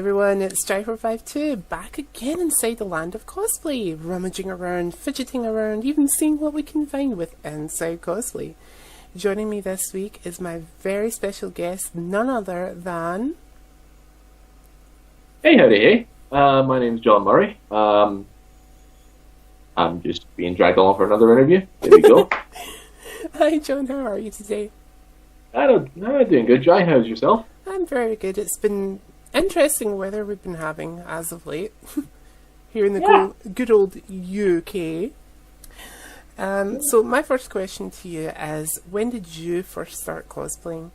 everyone, it's Jai452 back again inside the land of cosplay, rummaging around, fidgeting around, even seeing what we can find with Inside Cosplay. Joining me this week is my very special guest, none other than... Hey, howdy, hey. My name's John Murray. I'm just being dragged along for another interview. There we go. Hi John, how are you today? I'm doing good. Jai, how's yourself? I'm very good. It's been interesting weather we've been having as of late here in the good old UK. So my first question to you is, when did you first start cosplaying?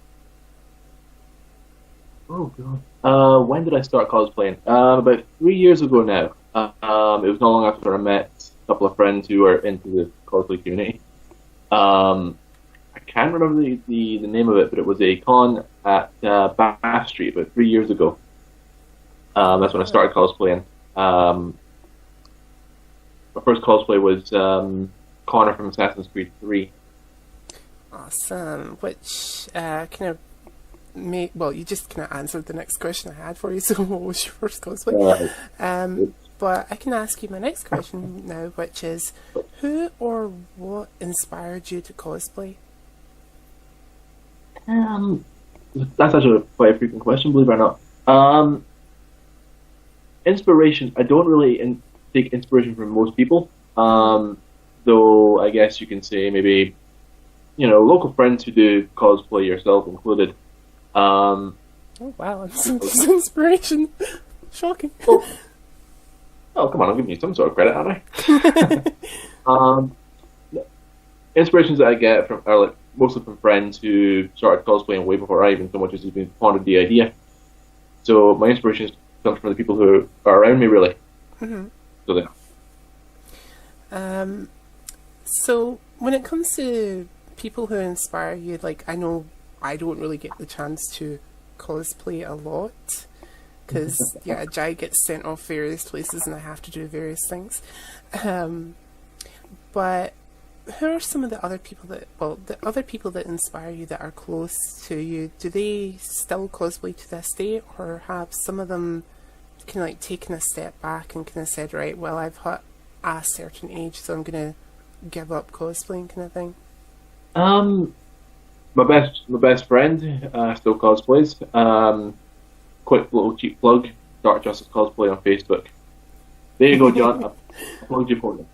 Oh god. When did I start cosplaying? About 3 years ago now. It was not long after I met a couple of friends who were into the cosplay community. I can't remember the name of it, but it was a con at Bath Street about 3 years ago. That's when I started cosplaying. My first cosplay was Connor from Assassin's Creed 3. Awesome. Which you just kind of answered the next question I had for you. So, what was your first cosplay? But I can ask you my next question now, which is, who or what inspired you to cosplay? That's actually quite a frequent question, believe it or not. Inspiration, I don't really take inspiration from most people. Though I guess you can say maybe, local friends who do cosplay, yourself included. Oh wow, I'm so inspiration. Shocking. Oh, come on, I'm giving you some sort of credit, aren't I? Inspirations that I get are mostly from friends who started cosplaying way before I even so much as even pondered the idea. So my inspirations come from the people who are around me, really. Mm-hmm. So there. So when it comes to people who inspire you, I know I don't really get the chance to cosplay a lot. Because, Jai gets sent off various places and I have to do various things. But who are some of the other people that inspire you that are close to you? Do they still cosplay to this day, or have some of them kind of taken a step back and kind of said, right, well, I've hit a certain age, so I'm going to give up cosplaying kind of thing? My best friend still cosplays. Quick little cheap plug, Dark Justice Cosplay on Facebook. There you go, John. I plugged you for him.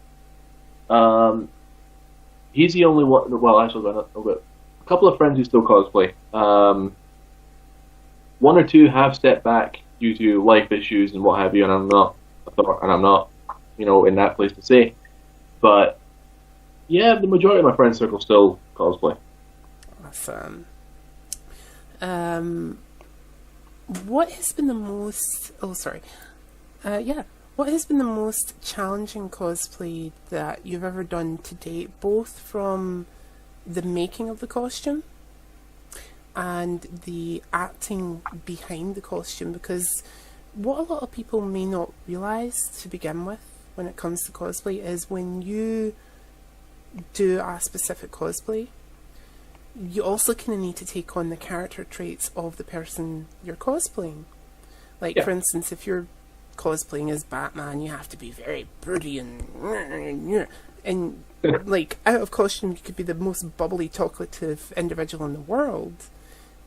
He's the only one. Well, actually, I've got a couple of friends who still cosplay. One or two have stepped back due to life issues and what have you, and I'm not, in that place to say. But yeah, the majority of my friend circle still cosplay. Awesome. What has been the most... What has been the most challenging cosplay that you've ever done to date, both from the making of the costume and the acting behind the costume? Because what a lot of people may not realise to begin with when it comes to cosplay is when you do a specific cosplay, you also kind of need to take on the character traits of the person you're cosplaying. For instance, if you're cosplaying as Batman, you have to be very broody and out of costume you could be the most bubbly, talkative individual in the world.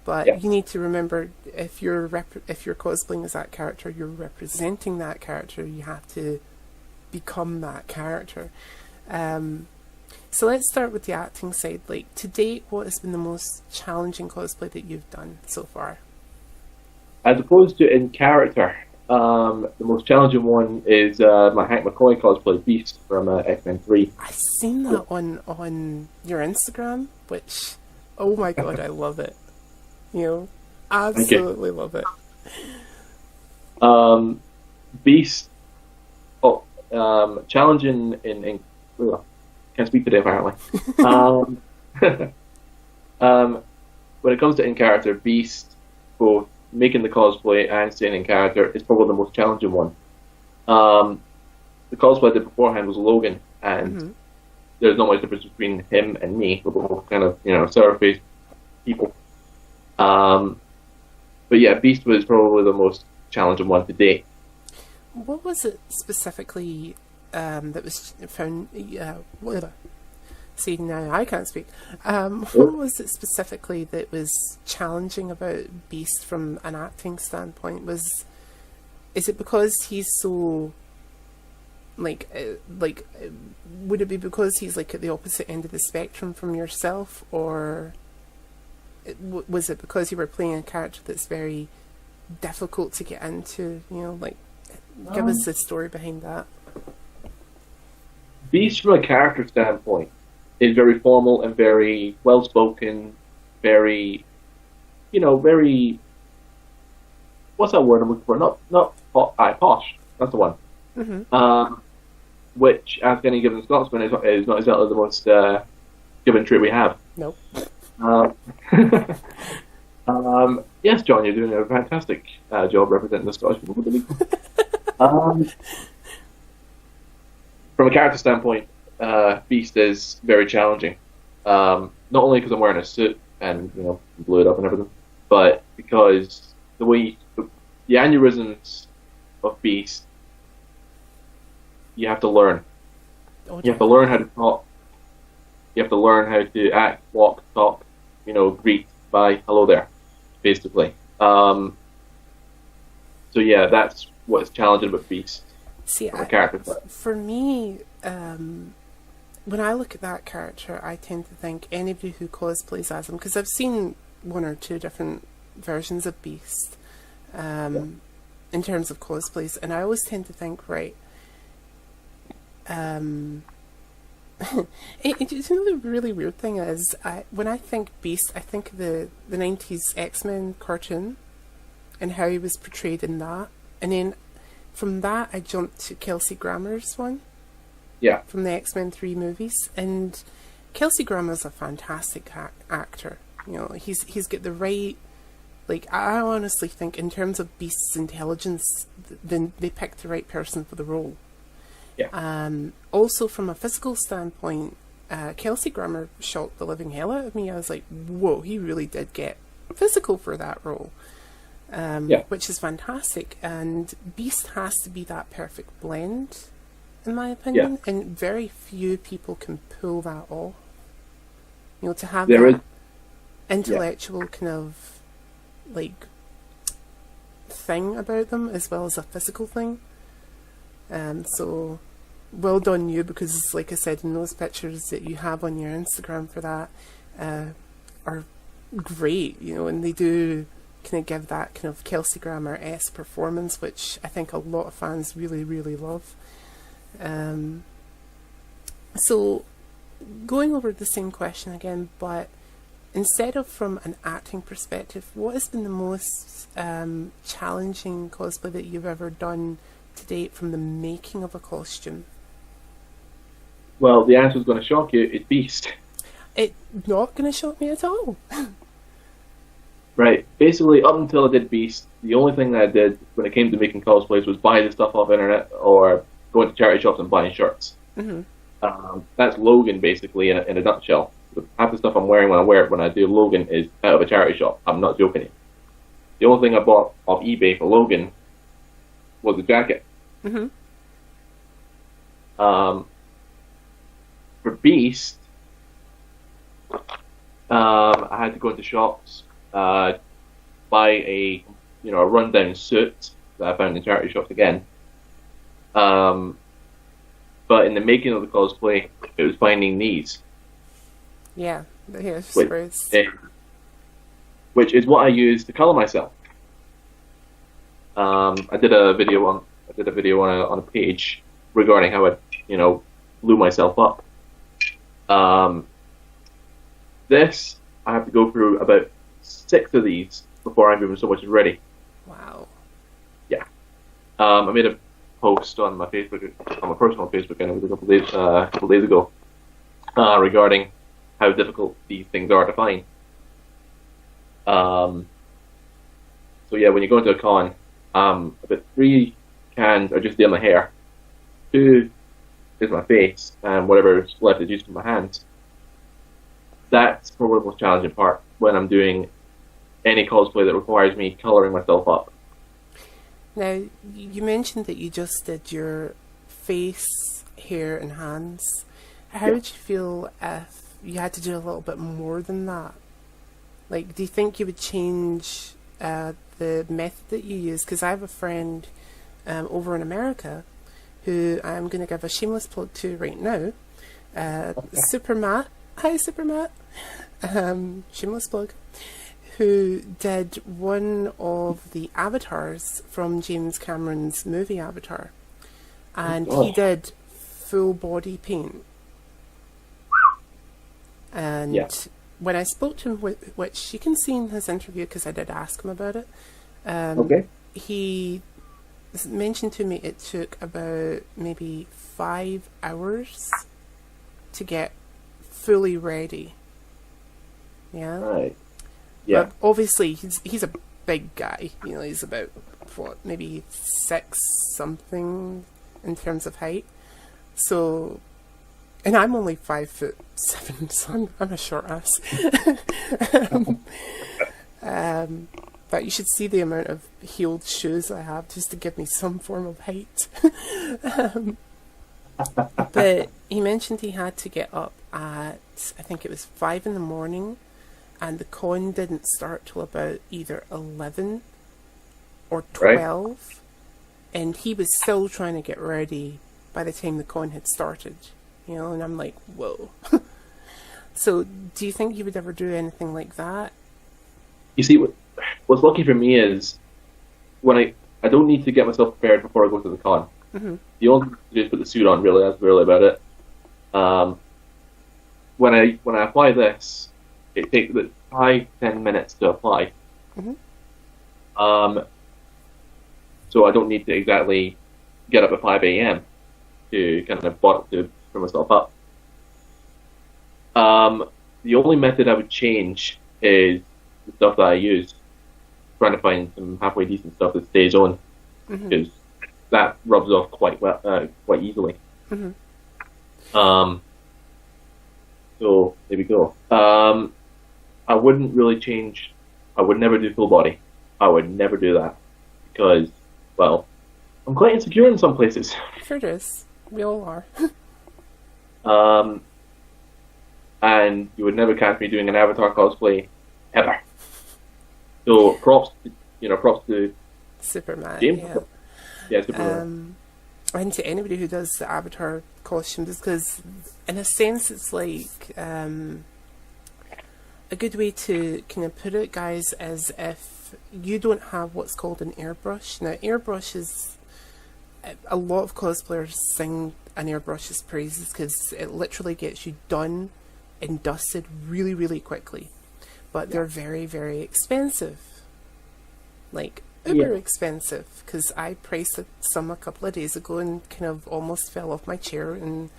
But you need to remember, if you're cosplaying as that character, you're representing that character. You have to become that character. So let's start with the acting side. To date, what has been the most challenging cosplay that you've done so far? As opposed to in character, the most challenging one is my Hank McCoy cosplay, Beast from X-Men 3. I've seen that on your Instagram, which, oh my god, I love it. Absolutely love it. Beast, challenging in can't speak today apparently. When it comes to in character, Beast, both making the cosplay and staying in character, is probably the most challenging one. The cosplay I did beforehand was Logan, and there's not much difference between him and me. We're both kind of sour-faced people. But yeah, Beast was probably the most challenging one to date. What was it specifically that was found? Whatever. See, now I can't speak. What was it specifically that was challenging about Beast from an acting standpoint? Is it because he's so would it be because he's like at the opposite end of the spectrum from yourself, or was it because you were playing a character that's very difficult to get into? Give us the story behind that. Beast, from a character standpoint, is very formal and very well spoken, very, very. What's that word I'm looking for? Not posh. That's the one. Mm-hmm. Which, as any given Scotsman, is not exactly the most given trait we have. Nope. Yes, John, you're doing a fantastic job representing the Scottish people. From a character standpoint, Beast is very challenging. Not only because I'm wearing a suit and blew it up and everything, but because the aneurysms of Beast, you have to learn. You have to learn how to talk. You have to learn how to act, walk, talk, greet, bye, hello there, basically. So yeah, that's what's challenging about Beast. See, character. For me, when I look at that character, I tend to think anybody who cosplays as him, because I've seen one or two different versions of Beast in terms of cosplays, and I always tend to think, right, the really weird thing is, when I think Beast, I think the 90s X-Men cartoon and how he was portrayed in that, and then from that I jumped to Kelsey Grammer's one. Yeah. From the X-Men 3 movies, and Kelsey Grammer's a fantastic actor. He's got the right. I honestly think, in terms of Beast's intelligence, then they picked the right person for the role. Yeah. Also, from a physical standpoint, Kelsey Grammer shocked the living hell out of me. I was like, whoa, he really did get physical for that role. Which is fantastic. And Beast has to be that perfect blend, in my opinion. Yeah. And very few people can pull that off. To have that intellectual kind of, thing about them, as well as a physical thing. So well done you, because like I said, in those pictures that you have on your Instagram for that are great, and they do kind of give that kind of Kelsey Grammer-esque performance, which I think a lot of fans really, really love. So going over the same question again, but instead of from an acting perspective, what has been the most challenging cosplay that you've ever done to date from the making of a costume? Well, the answer is going to shock you. It's Beast. It's not going to shock me at all. Right. Basically, up until I did Beast, the only thing that I did when it came to making cosplays was buy the stuff off the internet or going to charity shops and buying shirts. Mm-hmm. That's Logan, basically, in a nutshell. Half the stuff I'm wearing when I do Logan is out of a charity shop. I'm not joking you. The only thing I bought off eBay for Logan was a jacket. Mm-hmm. For Beast, I had to go into shops, buy a rundown suit that I found in charity shops again. But in the making of the cosplay, it was finding these. Yeah, which is what I use to color myself. I did a video on a page regarding how I blew myself up. This I have to go through about 6 of these before I'm even so much ready. Wow. Yeah. I made a post on my Facebook, on my personal Facebook, and it was a couple days ago, regarding how difficult these things are to find. So yeah, when you go into a con, about 3 cans are just doing my hair, 2 is my face, and whatever's left is used for my hands. That's probably the most challenging part when I'm doing any cosplay that requires me colouring myself up. Now, you mentioned that you just did your face, hair, and hands. How Yeah. would you feel if you had to do a little bit more than that? Like, do you think you would change the method that you use? Because I have a friend over in America who I'm going to give a shameless plug to right now. Super Matt. Hi, Super Matt. Shameless plug. Who did one of the avatars from James Cameron's movie Avatar. And he did full body paint. And Yeah. when I spoke to him, which you can see in his interview because I did ask him about it, Okay. he mentioned to me it took about maybe 5 hours to get fully ready. Yeah. Right. Yeah. But obviously he's a big guy. You know, he's about what, maybe 6 something in terms of height. So, and I'm only 5'7", so I'm a short ass. But you should see the amount of heeled shoes I have just to give me some form of height. But he mentioned he had to get up at, I think it was 5 in the morning, and the con didn't start till about either 11 or 12. Right. And he was still trying to get ready by the time the con had started. You know, and I'm like, whoa. So, do you think you would ever do anything like that? You see, what's lucky for me is when I don't need to get myself prepared before I go to the con. Mm-hmm. The only thing to do is put the suit on. Really, that's really about it. When I apply this, it takes 5-10 minutes to apply. Mm-hmm. So I don't need to exactly get up at 5 a.m. to kind of to put myself up. The only method I would change is the stuff that I use. Trying to find some halfway decent stuff that stays on, because that rubs off quite easily. Mm-hmm. So there we go. I wouldn't really change. I would never do full body. I would never do that because, well, I'm quite insecure in some places. Sure it is. We all are. And you would never catch me doing an Avatar cosplay ever. So props to Superman. James. Yeah. Yeah, Superman. And to anybody who does the Avatar costumes, because in a sense it's like a good way to kind of put it, guys, is if you don't have what's called an airbrush. Now, airbrush is, a lot of cosplayers sing an airbrush's praises because it literally gets you done and dusted really, really quickly. But they're very, very expensive. Like, uber expensive, because I priced some a couple of days ago and kind of almost fell off my chair in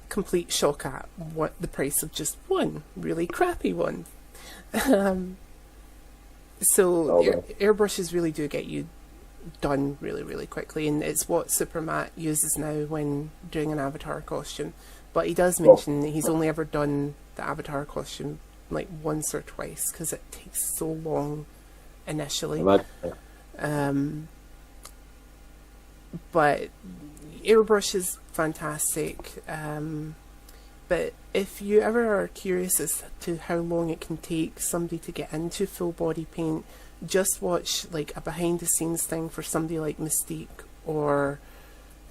complete shock at what the price of just one really crappy one. So airbrushes really do get you done really, really quickly, and it's what Super Matt uses now when doing an Avatar costume. But he does mention that he's only ever done the Avatar costume like once or twice because it takes so long initially. But airbrush is fantastic. But if you ever are curious as to how long it can take somebody to get into full body paint, just watch like a behind the scenes thing for somebody like Mystique or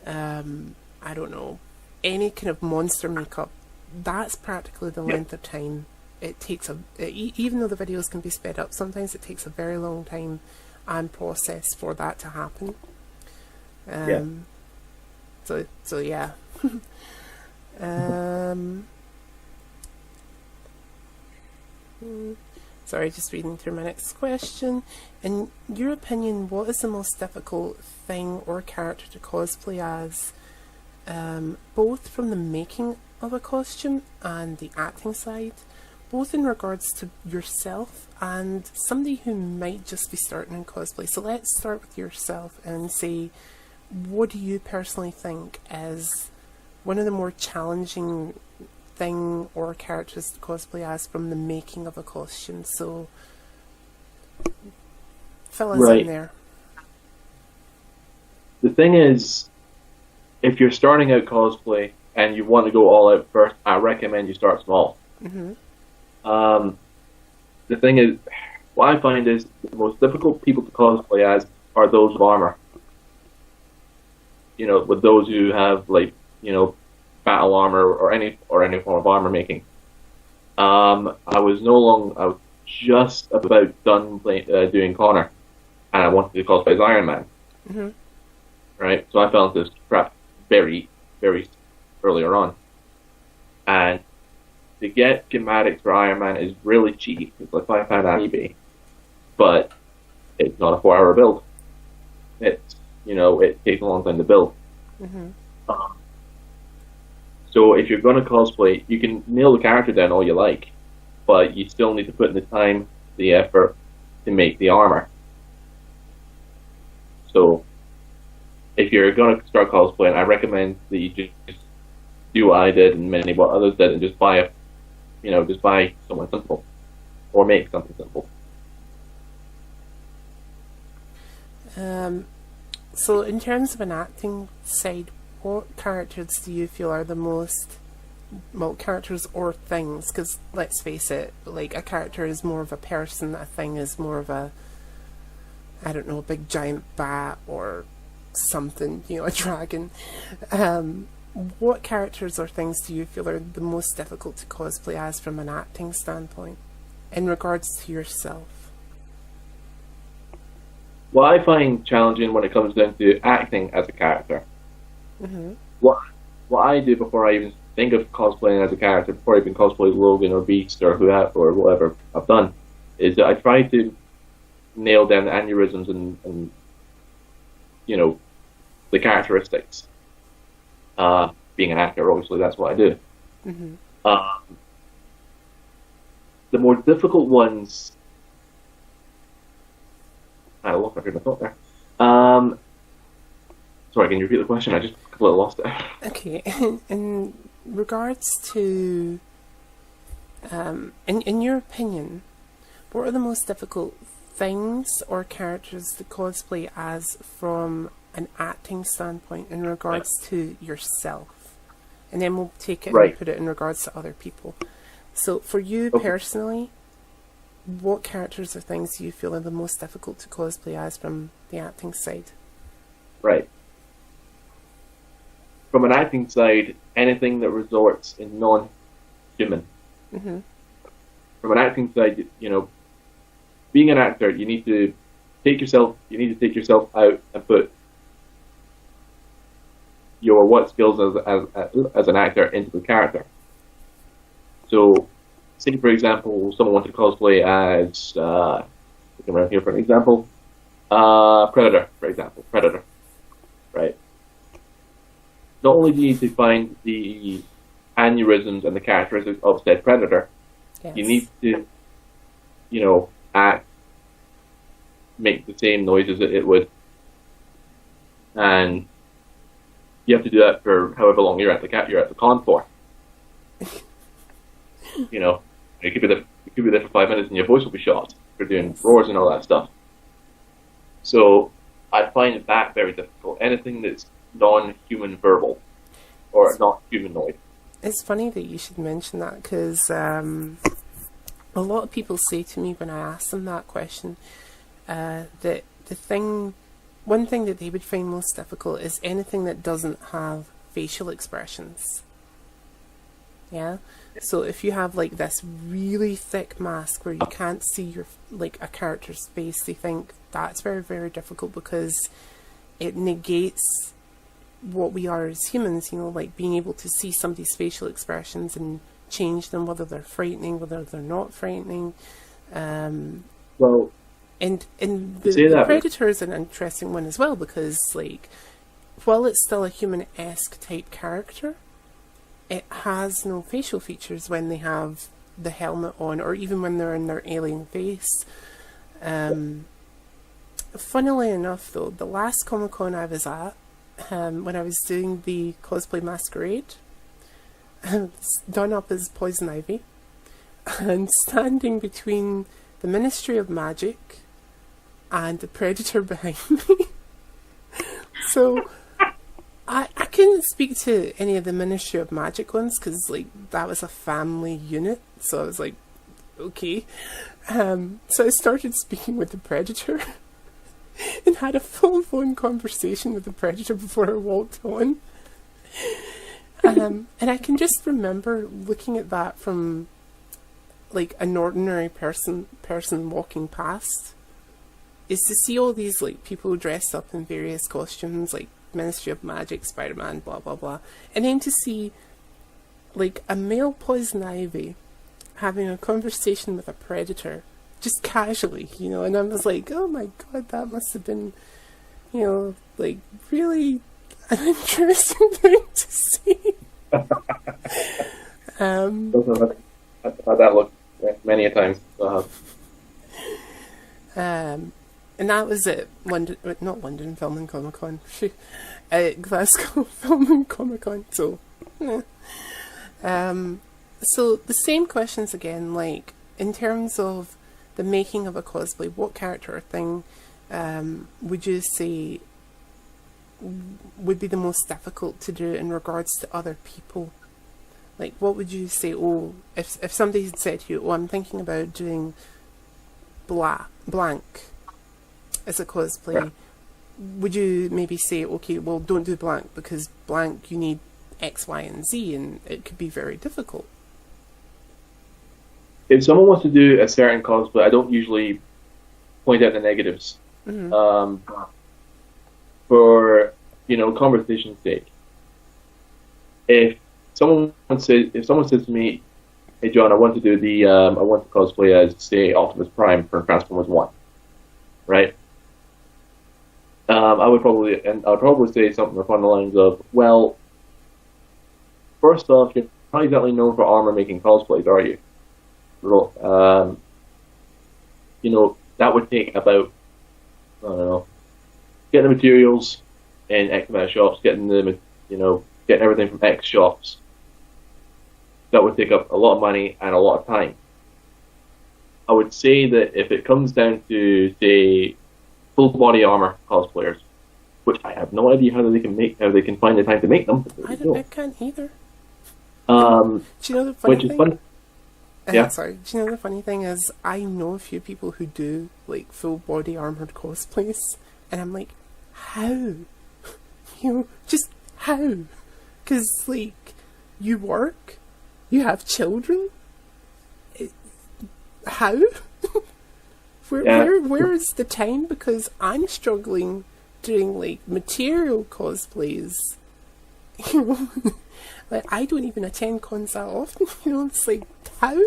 I don't know, any kind of monster makeup. That's practically the length of time it takes. Even though the videos can be sped up, sometimes it takes a very long time and process for that to happen. So yeah. Sorry, just reading through my next question. In your opinion, what is the most difficult thing or character to cosplay as, both from the making of a costume and the acting side, both in regards to yourself and somebody who might just be starting in cosplay? So let's start with yourself and say, what do you personally think is one of the more challenging thing or characters to cosplay as from the making of a costume? So fill us in there. The thing is, if you're starting out cosplay and you want to go all out first, I recommend you start small. Mm-hmm. Um, the thing is, what I find is the most difficult people to cosplay as are those with armor. You know, with those who have like, you know, battle armor or any form of armor making. I was just about done doing Connor, and I wanted to cosplay as Iron Man. Mm-hmm. Right, so I fell into this trap very, very earlier on, and to get schematics for Iron Man is really cheap. It's like £5 on eBay, but it's not a 4-hour build. It's, you know, it takes a long time to build. Mm-hmm. So if you're going to cosplay, you can nail the character down all you like, but you still need to put in the time, the effort to make the armor. So if you're going to start cosplaying, I recommend that you just do what I did and many what others did, and just buy someone simple, or make something simple. So in terms of an acting side, what characters do you feel are the most, well, characters or things? Because let's face it, like a character is more of a person, a thing is more of a, I don't know, a big giant bat or something, you know, a dragon. What characters or things do you feel are the most difficult to cosplay as from an acting standpoint, in regards to yourself? What I find challenging when it comes down to acting as a character, Mm-hmm. what I do before I even think of cosplaying as a character, before I even cosplay Logan or Beast or whatever I've done, is that I try to nail down the aneurysms and you know, the characteristics. Being an actor, obviously, that's what I do. Mm-hmm. The more difficult ones, I lost my train of thought there. Sorry, can you repeat the question? I just completely lost it. Okay, in regards to, in your opinion, what are the most difficult things or characters to cosplay as from an acting standpoint in regards to yourself? And then we'll take it and put it in regards to other people. So for you personally, what characters or things do you feel are the most difficult to cosplay as from the acting side? Right. From an acting side, anything that resorts in non-human. Mm-hmm. From an acting side, you know, being an actor, you need to take yourself out and put your what skills as an actor into the character. So, say for example, someone wanted to cosplay as looking around here for an example, Predator, for example, right? Not only do you need to find the aneurysms and the characteristics of said Predator, Yes. you need to, you know, make the same noises that it would, and you have to do that for however long you're at the con for. You know, it could be there for 5 minutes, and your voice will be shot for doing roars and all that stuff. So I find that very difficult. Anything that's non-human verbal or not humanoid. It's funny that you should mention that, because a lot of people say to me when I ask them that question that one thing that they would find most difficult is anything that doesn't have facial expressions. Yeah? So if you have like this really thick mask where you can't see a character's face, they think that's very, very difficult because it negates what we are as humans, you know, like being able to see somebody's facial expressions and change them, whether they're frightening, whether they're not frightening. Well, and the Predator is an interesting one as well, because like, while it's still a human-esque type character, it has no facial features when they have the helmet on, or even when they're in their alien face. Funnily enough though, the last Comic-Con I was at, when I was doing the cosplay masquerade, done up as Poison Ivy, and standing between the Ministry of Magic and the Predator behind me. So I couldn't speak to any of the Ministry of Magic ones because like that was a family unit. So I was like, okay. So I started speaking with the Predator and had a full-blown conversation with the Predator before I walked on. And I can just remember looking at that from like an ordinary person walking past, is to see all these like people dressed up in various costumes, like Ministry of Magic, Spider-Man, blah blah blah, and then to see like a male poison ivy having a conversation with a Predator just casually, you know, and I was like, oh my god, that must have been, you know, like really an interesting thing to see. I've had that look many a times. And that was at London, not London Film and Comic Con, Glasgow Film and Comic Con. So, so the same questions again. Like in terms of the making of a cosplay, what character or thing would you say would be the most difficult to do in regards to other people? Like, what would you say? Oh, if somebody had said to you, "Oh, I'm thinking about doing blank as a cosplay," yeah. Would you maybe say, "Okay, well, don't do blank because blank you need X, Y, and Z, and it could be very difficult." If someone wants to do a certain cosplay, I don't usually point out the negatives. Mm-hmm. For conversation's sake, if someone says to me, "Hey John, I want to do I want to cosplay as, say, Optimus Prime for Transformers One," right? I would probably say something upon the lines of, "Well, first off, you're not exactly known for armor making cosplays, are you? Well, that would take about, I don't know, getting the materials in X amount of shops, getting everything from X shops. That would take up a lot of money and a lot of time. I would say that if it comes down to, say, full body armor cosplayers, which I have no idea how they can find the time to make them. I can't either. Do you know the funny which thing? is funny. Yeah. Sorry. Do you know the funny thing is, I know a few people who do like full body armored cosplays, and I'm like, how? Just how? Because like, you work, you have children. How? Where is the time? Because I'm struggling doing like material cosplays. Like I don't even attend cons that often. It's like how?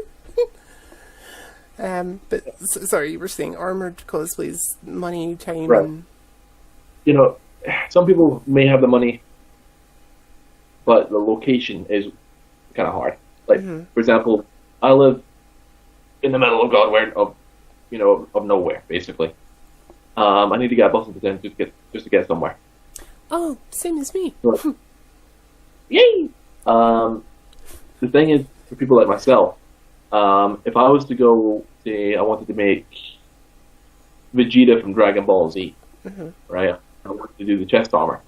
But sorry, you were saying armored cosplays, money, time. Right. And... some people may have the money, but the location is kind of hard. Like, for example, I live in the middle of Godware, of nowhere, basically. I need to get a bus into town just to get somewhere. Oh, same as me. So, yay! The thing is, for people like myself, if I was to go, say, I wanted to make Vegeta from Dragon Ball Z, right? I wanted to do the chest armor.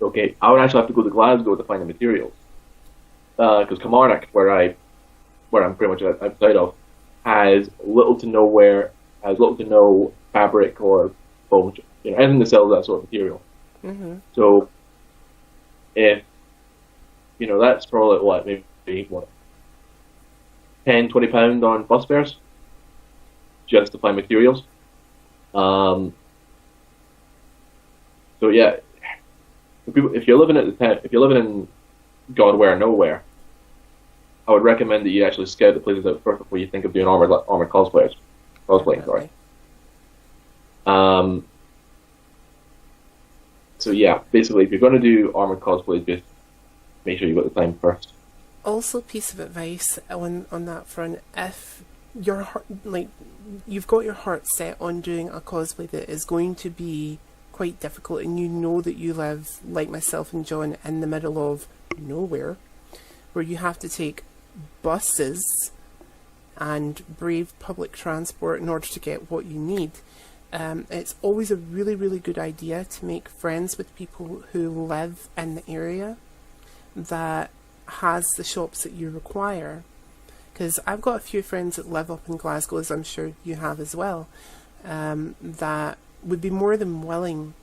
Okay, I would actually have to go to Glasgow to find the materials, because Kilmarnock, where I'm pretty much outside of, has little to no fabric or foam, anything that sells that sort of material. So, if that's probably maybe 10, 20 pounds on bus fares just to find materials. So yeah, if you're living in Godware nowhere, I would recommend that you actually scout the places out first before you think of doing armored cosplaying. Sorry. So yeah, basically, if you're going to do armored cosplays, just make sure you've got the time first. Also, piece of advice on that front: if you've got your heart set on doing a cosplay that is going to be quite difficult, and you know that you live, like myself and John, in the middle of nowhere, where you have to take buses and brave public transport in order to get what you need. it's always a really, really good idea to make friends with people who live in the area that has the shops that you require. Because I've got a few friends that live up in Glasgow, as I'm sure you have as well, that would be more than willing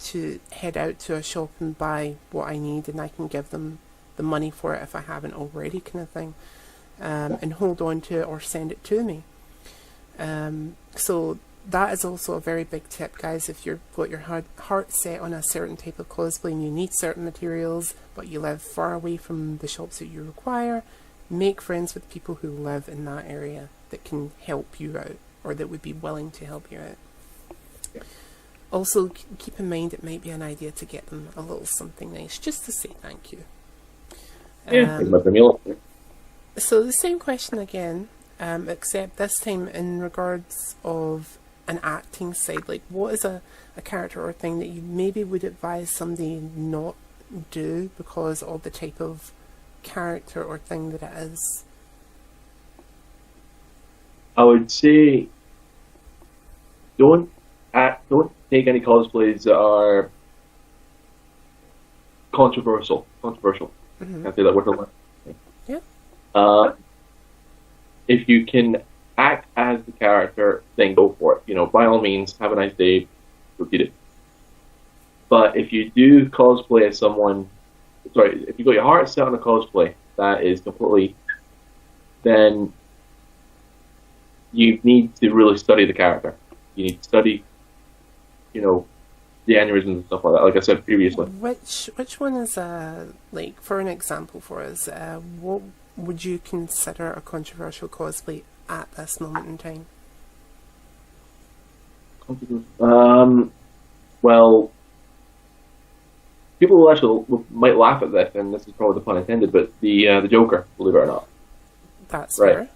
to head out to a shop and buy what I need, and I can give them the money for it if I haven't already, kind of thing, and hold on to it or send it to me. So that is also a very big tip, guys. If you've got your heart set on a certain type of cosplay and you need certain materials, but you live far away from the shops that you require, make friends with people who live in that area that can help you out, or that would be willing to help you out. Yeah. Also, keep in mind it might be an idea to get them a little something nice, just to say thank you. Yeah, So the same question again, except this time in regards of an acting side. Like, what is a character or thing that you maybe would advise somebody not do because of the type of character or thing that it is? I would say don't take any cosplays that are controversial. Mm-hmm. Can't say that word a lot. Yeah. If you can act as the character, then go for it. You know, by all means, have a nice day, repeat it. But if you do cosplay as someone, if you got your heart set on a cosplay that is completely, then you need to really study the character. You need to study, you know, the aneurysms and stuff like that, like I said previously. Which one is, like, for an example for us, what would you consider a controversial cosplay at this moment in time? Well, people will actually might laugh at this, and this is probably the pun intended, but the Joker, believe it or not. That's right. fair.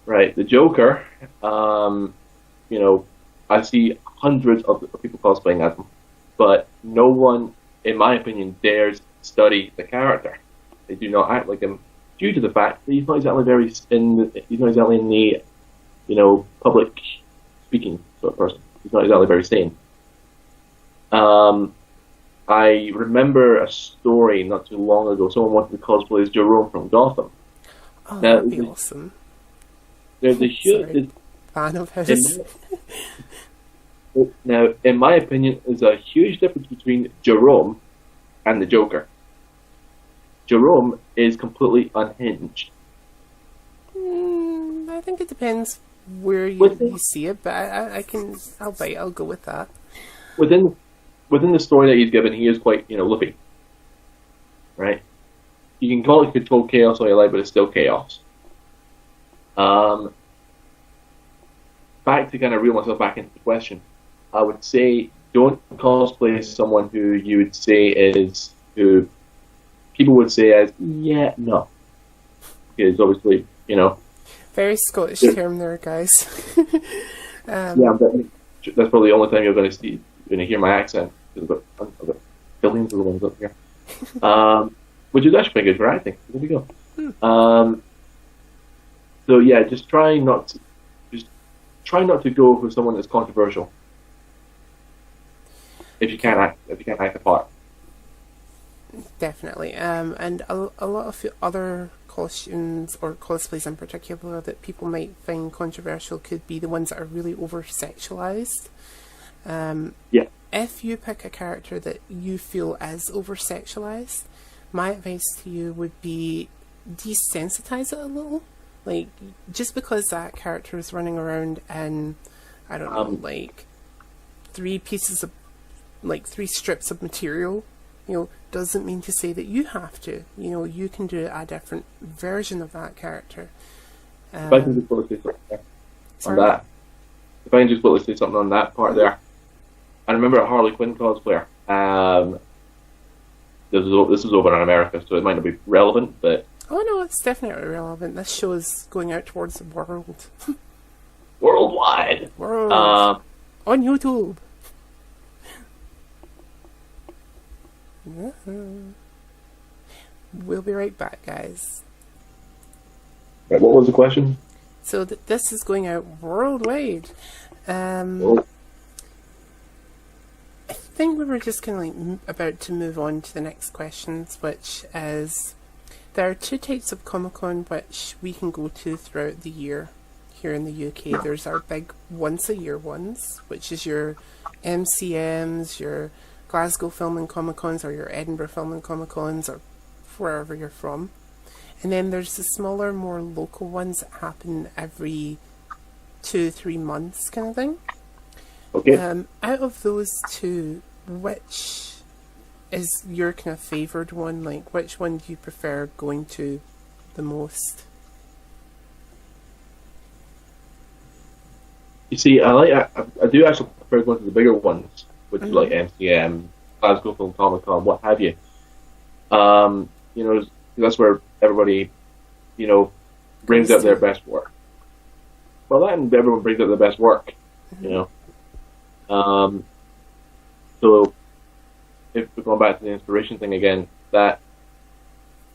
Right, the Joker. You know, I see hundreds of people cosplaying as him, but no one, in my opinion, dares study the character. They do not act like him due to the fact that he's not exactly in the, you know, public speaking sort of person. He's not exactly very sane. I remember a story not too long ago. Someone wanted to cosplay as Jerome from Gotham. Oh, that'd be awesome. There's a huge fan of his. Now, in my opinion, there's a huge difference between Jerome and the Joker. Jerome is completely unhinged. I think it depends where you see it, but I'll go with that. Within the story that he's given, he is quite, you know, loopy. Right? You can call it controlled chaos all you like, but it's still chaos. Back to kind of reel myself back into the question, I would say don't cosplay as someone who you would say is, who people would say as, yeah, no. Because obviously, you know. Very Scottish term there, guys. Yeah, that's probably the only time you're going to hear my accent. I've got billions of the ones up here. Which is actually pretty good for acting. There we go. So yeah, just try not to go for someone that's controversial. If you can't act the part. Definitely. And a lot of other costumes or cosplays in particular that people might find controversial could be the ones that are really over-sexualized. Yeah. If you pick a character that you feel is over-sexualized, my advice to you would be desensitize it a little. Like, just because that character is running around in, I don't know, like, 3 strips of material, you know, doesn't mean to say that you have to. You know, you can do a different version of that character. If I can just quickly say something on that. If I can just quickly say something on that part there. I remember a Harley Quinn cosplayer. This was over in America, so it might not be relevant, but... Oh no, it's definitely relevant. This show is going out towards the world. Worldwide! On YouTube. We'll be right back, guys. Right, what was the question? So this is going out worldwide. think we were just kind of like about to move on to the next questions, which is there are two types of Comic-Con which we can go to throughout the year here in the UK. There's our big once-a-year ones, which is your MCMs, your Glasgow Film and Comic-Cons, or your Edinburgh Film and Comic-Cons, or wherever you're from. And then there's the smaller, more local ones that happen every 2-3 months kind of thing. Okay. Out of those two, which is your kind of favoured one? Like, which one do you prefer going to the most? You see, I do actually prefer going to the bigger ones, which is like MCM, Glasgow Film Comic Con, what have you. You know, that's where everybody, you know, brings out their best work. Well, that and everyone brings out their best work, you know. So, if we're going back to the inspiration thing again, that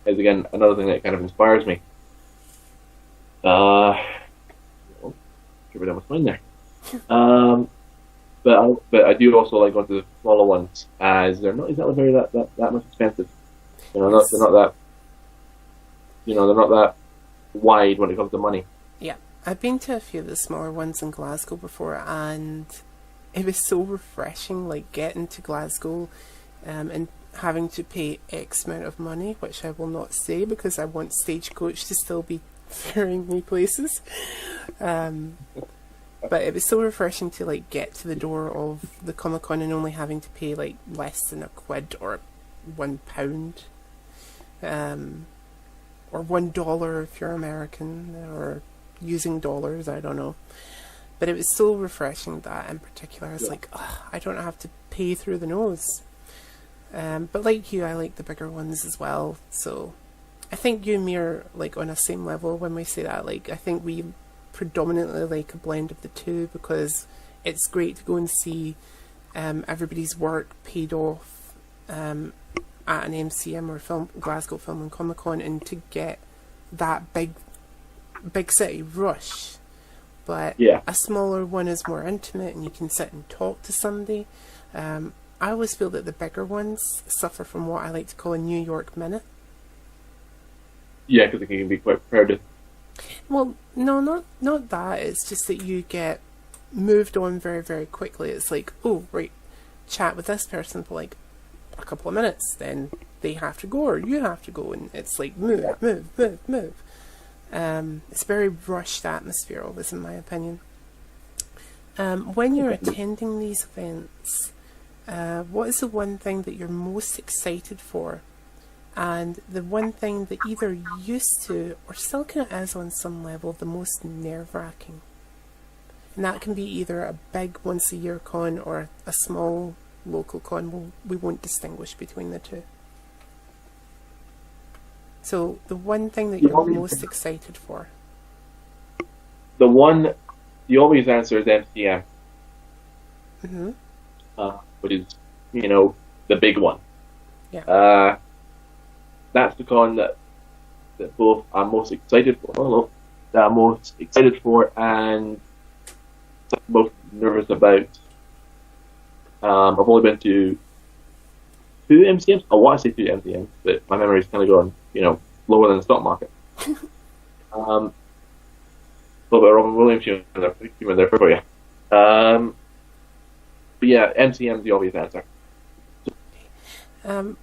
is again another thing that kind of inspires me. Give it down my mind there. But I do also like going to the smaller ones, as they're not exactly very that much expensive. You know, they're not that. You know, they're not that wide when it comes to money. Yeah, I've been to a few of the smaller ones in Glasgow before, and it was so refreshing, like getting to Glasgow and having to pay X amount of money, which I will not say because I want Stagecoach to still be ferrying me places. But it was so refreshing to like get to the door of the Comic-Con and only having to pay like less than £1 or £1, or $1 if you're American, or using dollars, I don't know. But it was so refreshing that in particular I was like, oh, I don't have to pay through the nose. But like you, I like the bigger ones as well. So I think you and me are like on a same level when we say that. Like, I think we predominantly like a blend of the two, because it's great to go and see everybody's work paid off at an MCM or Glasgow Film and Comic Con, and to get that big city rush. But a smaller one is more intimate, and you can sit and talk to somebody. I always feel that the bigger ones suffer from what I like to call a New York minute. Yeah, because it can be quite crowded. Well, no, not that. It's just that you get moved on very, very quickly. It's like, oh, right, chat with this person for like a couple of minutes, then they have to go, or you have to go, and it's like move. It's a very rushed atmosphere, always, in my opinion. When you're attending these events, what is the one thing that you're most excited for, and the one thing that either used to or still kind of is on some level the most nerve-wracking? And that can be either a big once-a-year con or a small local con. We won't distinguish between the two. So the one thing that you're most excited for. The obvious answer is MCM. Which is, you know, the big one. Yeah. That's the con that both I'm most excited for. That I'm most excited for and most nervous about. I've only been to 2 MCMs. I want to say 2 MCMs, but my memory's kind of gone, you know, lower than the stock market. But Robin Williams human there for you. But yeah, MCM is the obvious answer.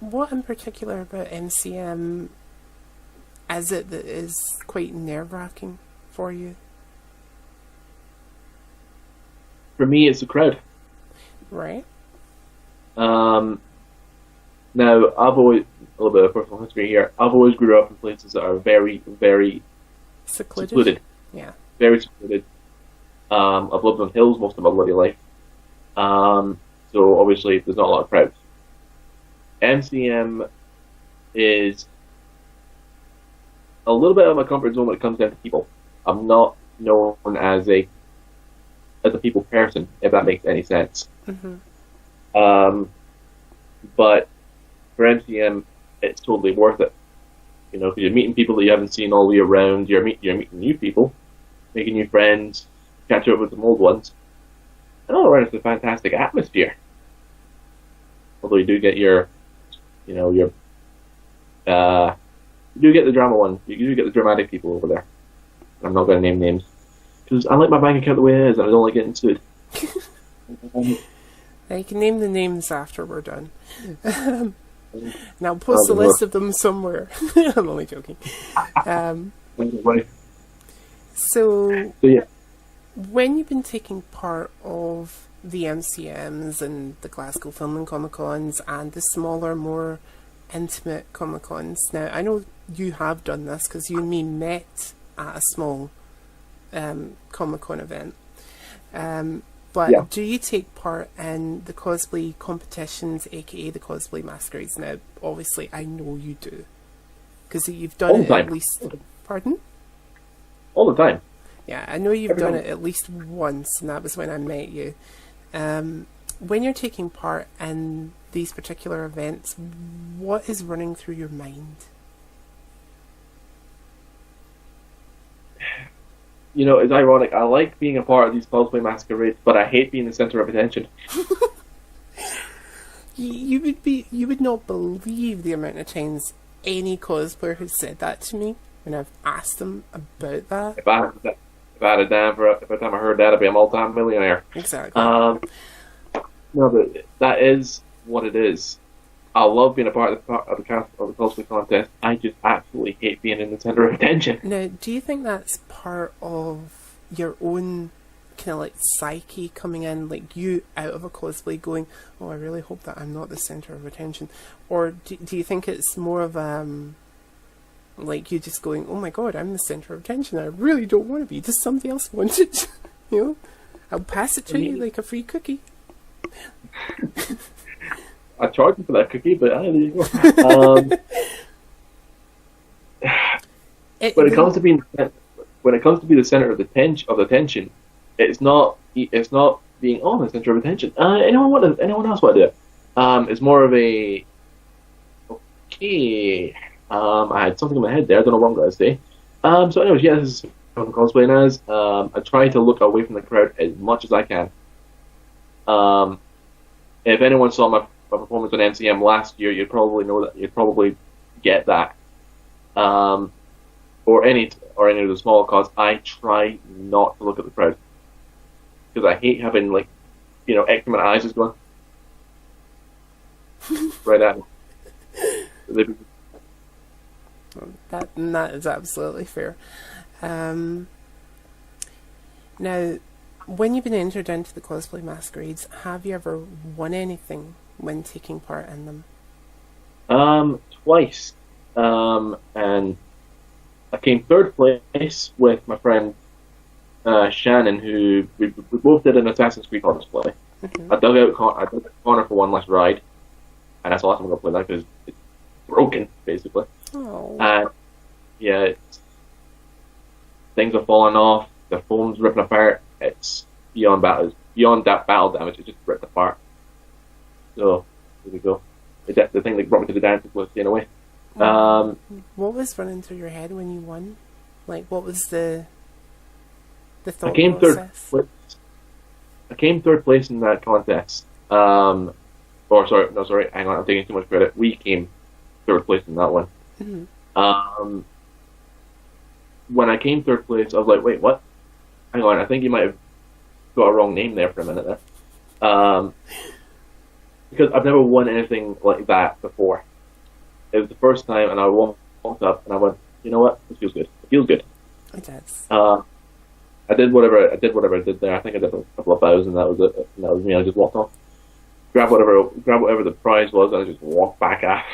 What in particular about MCM is it that is quite nerve-wracking for you? For me, it's the crowd. Right. Now, I've always, a little bit of personal history here, I've always grew up in places that are very, very secluded. Yeah. Very secluded. I've lived on hills most of my bloody life. So obviously there's not a lot of crowds. MCM is a little bit out of my comfort zone when it comes down to people. I'm not known as a people person, if that makes any sense. But for MCM, it's totally worth it. You know, because you're meeting people that you haven't seen all year round. You're meeting new people, making new friends, catch up with some old ones, and all around it's a fantastic atmosphere. Although you do get your, your you do get the drama one. You do get the dramatic people over there. I'm not going to name names because I like my bank account the way it is, and I don't like getting sued. Now you can name the names after we're done. And I'll post a list of them somewhere. I'm only joking. So yeah. When you've been taking part of the MCMs and the Glasgow Film and Comic Cons and the smaller, more intimate Comic Cons, now I know you have done this because you and me met at a small Comic Con event. But Yeah. do you take part in the cosplay competitions, aka the cosplay masquerades? Now, obviously, I know you do because you've done All the it time. at least. Pardon? All the time. Yeah, I know you've Every done time. it at least once, and that was when I met you. When you're taking part in these particular events, what is running through your mind? It's ironic. I like being a part of these cosplay masquerades, but I hate being the center of attention. You would not believe the amount of times any cosplayer has said that to me when I've asked them about that. If I had a damn for every time I heard that, I'd be a multi-millionaire. Exactly. No, but that is what it is. I love being a part of the cosplay contest. I just absolutely hate being in the center of attention. Now, do you think that's part of your own kind of like psyche coming in, like you out of a cosplay going, oh, I really hope that I'm not the center of attention? Or do you think it's more of like you just going, oh my god, I'm the center of attention, I really don't want to be, does somebody else want it? I'll pass it to you like a free cookie. I charge you for that cookie, but there you go. When it comes to being the center of the tension, it's not being the center of attention. Anyone else want to do it? It's more of a okay. I had something in my head there. I don't know what I'm going to say. So, anyways, yeah, this is what I'm cosplaying as. I try to look away from the crowd as much as I can. If anyone saw my performance on MCM last year, you'd probably know that. You'd probably get that. Or any of the smaller cons, I try not to look at the crowd because I hate having X amount of eyes just going right at me. That is absolutely fair. Now, when you've been entered into the cosplay masquerades, have you ever won anything when taking part in them? Twice. And I came third place with my friend Shannon, who we both did an Assassin's Creed cosplay. Mm-hmm. I dug out Connor for one last ride, and that's the last time I'm gonna play that because it's broken basically. Oh. And yeah, things are falling off. The foam's ripping apart. It's beyond that battle damage. It just ripped apart. So there we go. The thing that brought me to the dance was staying away. What was running through your head when you won? Like, what was the thought process? I came third place in that contest. Hang on, I'm taking too much credit. We came third place in that one. Mm-hmm. When I came third place, I was like, wait, what? Hang on, I think you might have got a wrong name there for a minute there. Because I've never won anything like that before. It was the first time, and I walked up and I went, you know what? This feels good. It feels good. It does. I did whatever I did there. I think I did a couple of thousand. That was it. And that was me. I just walked off, grab whatever the prize was, and I just walked back out.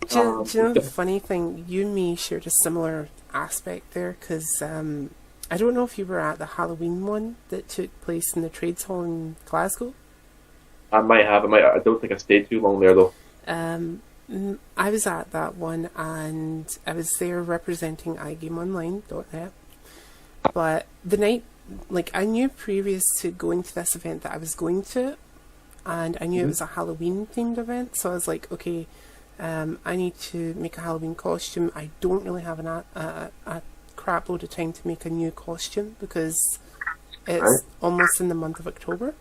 Do you know the funny thing? You and me shared a similar aspect there, because I don't know if you were at the Halloween one that took place in the Trades Hall in Glasgow. I might have. I don't think I stayed too long there though. I was at that one, and I was there representing iGameOnline.net. But the night, I knew previous to going to this event that I was going to it, and I knew it was a Halloween themed event, so I was like, okay, I need to make a Halloween costume. I don't really have a crap load of time to make a new costume because it's almost in the month of October.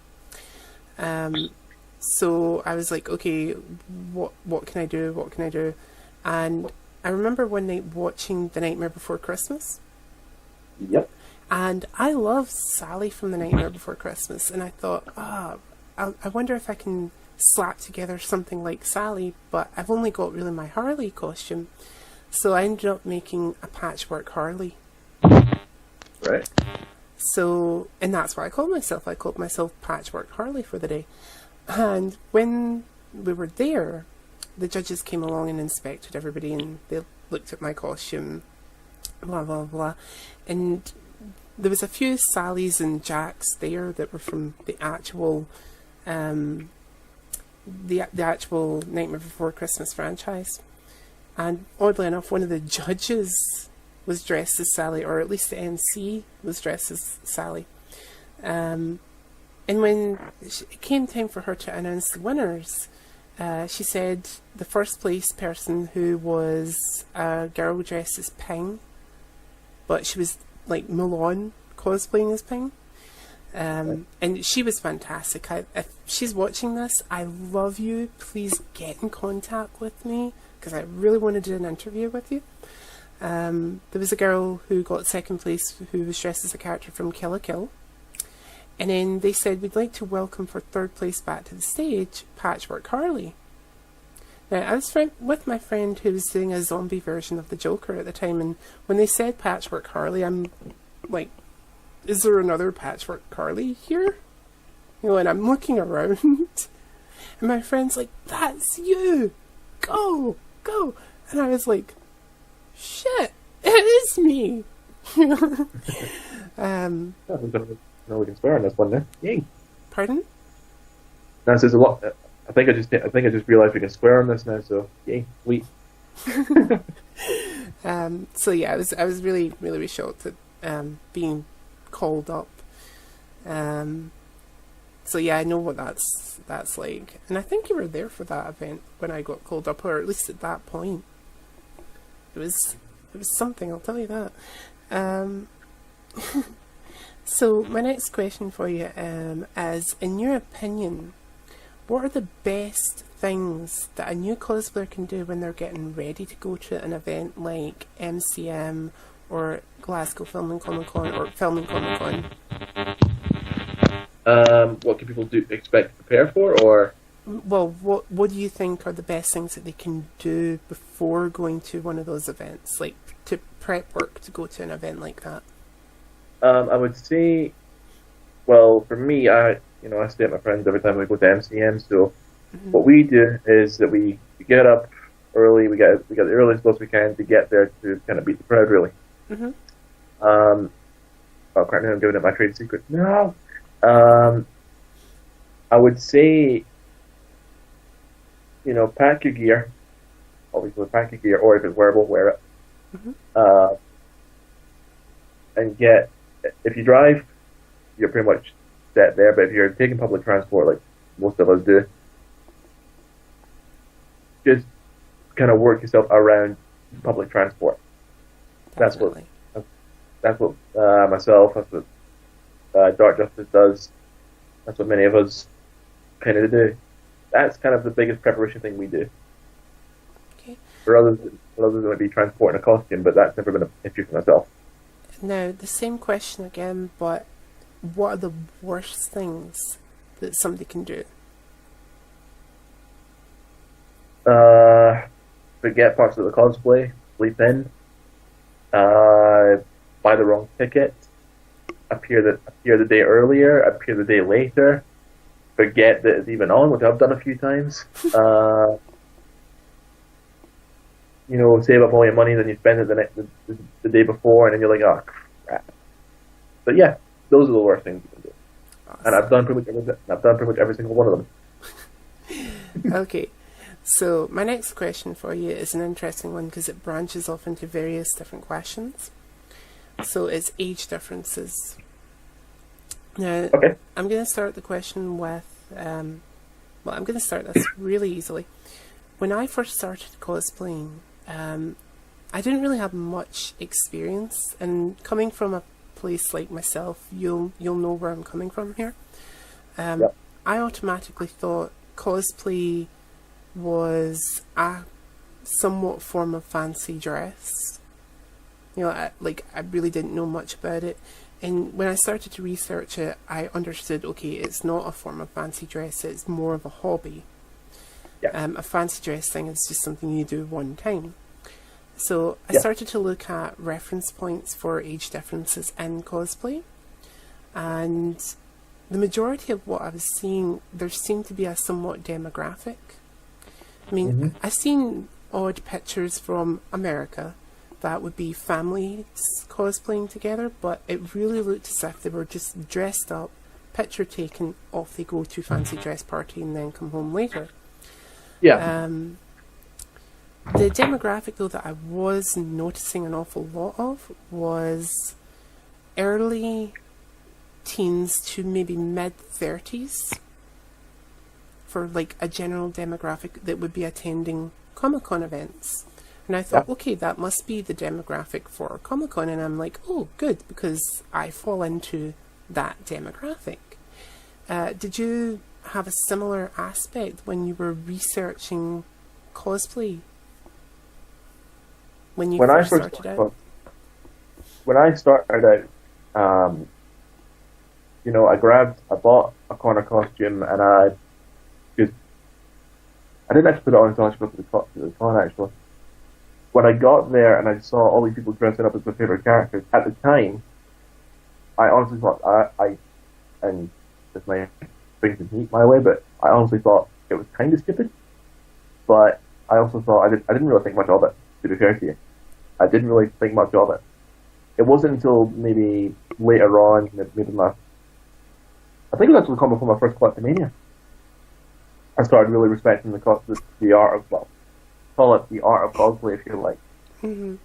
So I was like, okay, what can I do? What can I do? And I remember one night watching The Nightmare Before Christmas. Yep. And I love Sally from The Nightmare Before Christmas. And I thought, I wonder if I can slap together something like Sally, but I've only got really my Harley costume. So I ended up making a patchwork Harley. Right. So, and that's what I called myself. I called myself Patchwork Harley for the day. And when we were there, the judges came along and inspected everybody, and they looked at my costume, blah, blah, blah. And there was a few Sallys and Jacks there that were from the actual actual Nightmare Before Christmas franchise. And oddly enough, one of the judges was dressed as Sally, or at least the MC was dressed as Sally. And when it came time for her to announce the winners, she said the first place person, who was a girl dressed as Ping, but she was like Mulan cosplaying as Ping. And she was fantastic. If she's watching this, I love you. Please get in contact with me, because I really want to do an interview with you. There was a girl who got second place who was dressed as a character from Kill la Kill. And then they said, we'd like to welcome for third place back to the stage, Patchwork Harley. Now, I was with my friend who was doing a zombie version of the Joker at the time, and when they said Patchwork Harley, I'm like, is there another Patchwork Harley here? You know, and I'm looking around, and my friend's like, that's you! Go! Go! And I was like, shit, it is me! No, we can swear on this one now. Yay! Pardon? That says a lot. I think I just realised we can swear on this now. So yay, we. So yeah, I was really really shocked at being called up. So yeah, I know what that's like, and I think you were there for that event when I got called up, or at least at that point. It was something, I'll tell you that. So my next question for you is, in your opinion, what are the best things that a new cosplayer can do when they're getting ready to go to an event like MCM or Glasgow Film and Comic Con or Film and Comic Con? What can people expect to prepare for, or? Well, what do you think are the best things that they can do before going to one of those events, like to prep work to go to an event like that? I would say, well, for me, I stay at my friends every time we go to MCM. So what we do is that we get up early. We get the earliest bus we can to get there to kind of beat the crowd, really. Oh crap! Now I'm giving it my trade secret. No. I would say, pack your gear. Obviously, pack your gear, or if it's wearable, wear it. And if you drive, you're pretty much set there. But if you're taking public transport, like most of us do, just kind of work yourself around public transport. Definitely. That's what myself, that's what Dark Justice does. That's what many of us kind of do. That's kind of the biggest preparation thing we do. Okay. For others, it might be transporting a costume, but that's never been an issue for myself. Now, the same question again, but what are the worst things that somebody can do? Forget parts of the cosplay, sleep in, buy the wrong ticket, appear the day earlier, appear the day later, forget that it's even on, which I've done a few times. Save up all your money, then you spend it the day before, and then you're like, oh crap. But yeah, those are the worst things you can do. Awesome. And I've done pretty much every single one of them. Okay, so my next question for you is an interesting one because it branches off into various different questions. So it's age differences. Now, okay. I'm going to start the question with, I'm going to start this really easily. When I first started cosplaying, I didn't really have much experience, and coming from a place like myself, you'll know where I'm coming from here. Yep. I automatically thought cosplay was a somewhat form of fancy dress. You know, I really didn't know much about it. And when I started to research it, I understood, okay, it's not a form of fancy dress, it's more of a hobby. Yeah. A fancy dress thing is just something you do one time. So I started to look at reference points for age differences in cosplay. And the majority of what I was seeing, there seemed to be a somewhat demographic. I mean, I've seen odd pictures from America that would be families cosplaying together, but it really looked as if they were just dressed up, picture taken, off they go to fancy dress party and then come home later. Yeah. The demographic though that I was noticing an awful lot of was early teens to maybe mid-30s for like a general demographic that would be attending Comic-Con events. And I thought, okay, that must be the demographic for Comic-Con. And I'm like, oh, good, because I fall into that demographic. Did you have a similar aspect when you were researching cosplay? When you first started out? When I started out, you know, I bought a Connor costume, and I didn't actually put it on until I actually got to the con, actually. When I got there and I saw all these people dressing up as my favourite characters, at the time, I honestly thought, and this might bring some heat my way, but I honestly thought it was kind of stupid. But I also thought, I didn't really think much of it, to be fair to you. I didn't really think much of it. It wasn't until maybe later on, maybe I think it was actually coming from my first Collectomania. I started really respecting the art of, well, call it the art of cosplay if you like. Mm-hmm.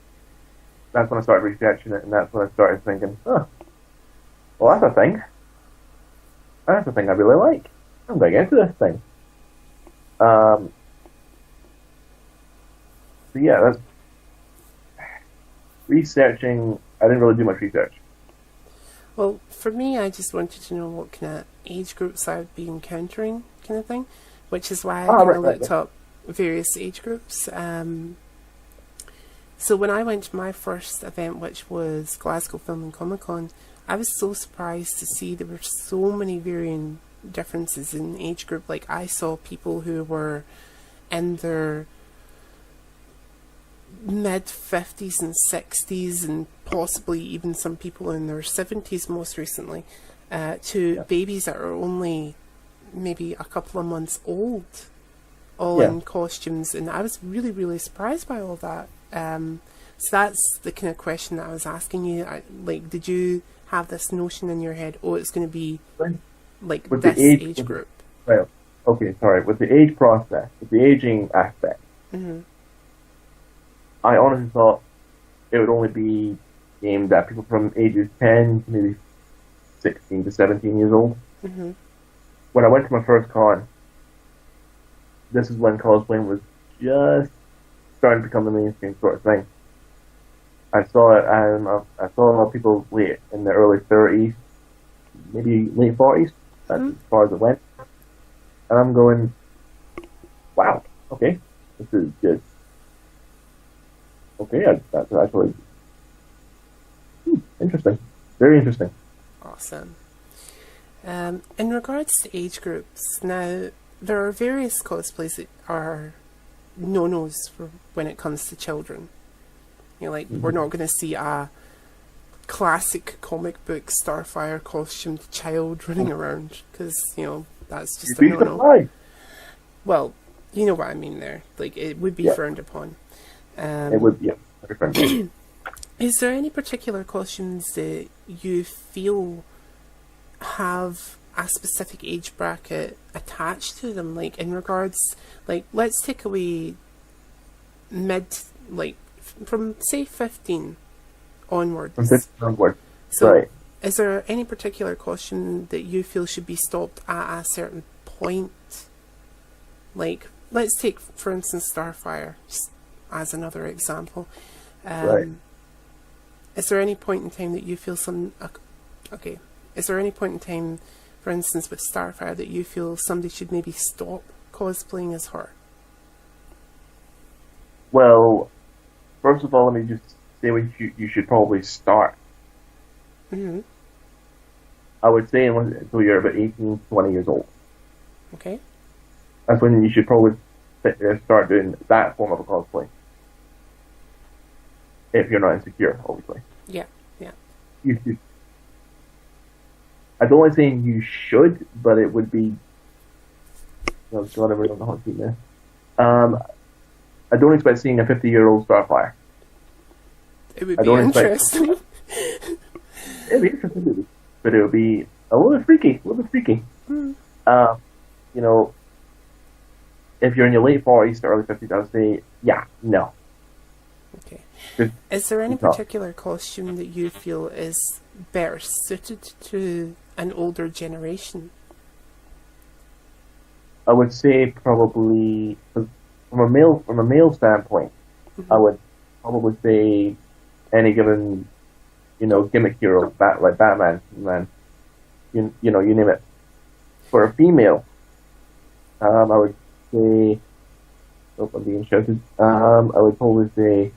That's when I started researching it, and that's when I started thinking, well, that's a thing. That's a thing I really like. I'm going to get into this thing. So yeah, that's researching. I didn't really do much research. Well, for me, I just wanted to know what kind of age groups I would be encountering, kind of thing, which is why I looked up various age groups. So when I went to my first event, which was Glasgow Film and Comic Con, I was so surprised to see there were so many varying differences in age group. Like, I saw people who were in their mid-50s and 60s, and possibly even some people in their 70s most recently, to babies that are only maybe a couple of months old, all in costumes. And I was really, really surprised by all that. So that's the kind of question that I was asking you. Like, did you have this notion in your head, oh, it's going to be like with this age group? Well, okay, sorry. With the age process, with the aging aspect, I honestly thought it would only be aimed at people from ages 10 to maybe 16 to 17 years old. When I went to my first con, this is when cosplaying was just starting to become the mainstream sort of thing. I saw it, I saw a lot of people late in the early 30s, maybe late 40s, that's as far as it went. And I'm going, wow, okay, this is good. Okay, that's actually interesting. Very interesting. Awesome. In regards to age groups, now, there are various cosplays that are no-nos for when it comes to children. You know, like, we're not going to see a classic comic book Starfire costumed child running around, because, you know, that's just a no-no. Well, you know what I mean there. Like, it would be frowned upon. It would be, very frowned. Is there any particular costumes that you feel have a specific age bracket attached to them? Like, in regards, like, let's take away from, say, 15 onwards. From 15 onwards. So, right. Is there any particular costume that you feel should be stopped at a certain point? Like, let's take, for instance, Starfire, just as another example. Right. Is there any point in time that you feel is there any point in time, for instance, with Starfire, that you feel somebody should maybe stop cosplaying as her? Well, first of all, let me just say what you should probably start. Mm-hmm. I would say until you're about 18, 20 years old. Okay. That's when you should probably start doing that form of a cosplay. If you're not insecure, obviously. Yeah, yeah. You should. I don't like saying you should, but it would be. Oh God, I'm on the hot seat there. I don't expect seeing a 50-year-old Starfire. It would be interesting. It'd be interesting, but it would be a little bit freaky. Mm. You know, if you're in your late 40s to early 50s, I would say, yeah, no. Okay. Just, is there any no. particular costume that you feel is better suited to an older generation? I would say probably from a male standpoint, Mm-hmm. I would probably say any given, gimmick hero, like Batman, man, you name it. For a female, I would say, oh, I'm being shouted. I would probably say,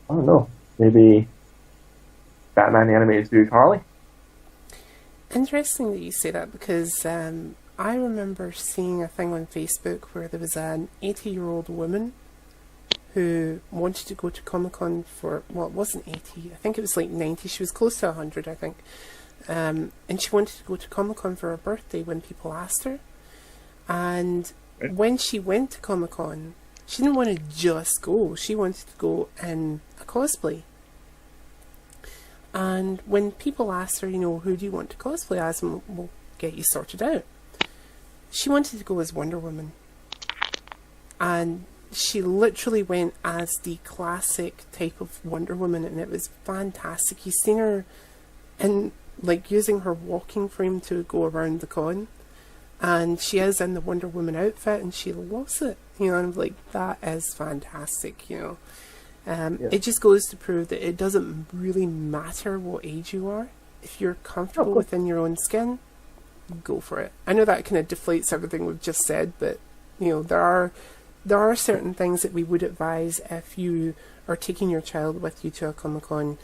I don't know, maybe Batman the Animated Series Harley. Interesting that you say that, because I remember seeing a thing on Facebook where there was an 80-year-old woman who wanted to go to Comic-Con for, well, it wasn't 80, I think it was like 90, she was close to 100, I think. And she wanted to go to Comic-Con for her birthday when people asked her. And when she went to Comic-Con, she didn't want to just go, she wanted to go in a cosplay. And when people asked her, who do you want to cosplay as, and we'll get you sorted out, she wanted to go as Wonder Woman. And she literally went as the classic type of Wonder Woman, and it was fantastic. You've seen her in, like, using her walking frame to go around the con, and she is in the Wonder Woman outfit, and she loves it. And I'm like, that is fantastic, It just goes to prove that it doesn't really matter what age you are. If you're comfortable within your own skin, go for it. I know that kind of deflates everything we've just said, but there are certain things that we would advise if you are taking your child with you to a Comic-Con.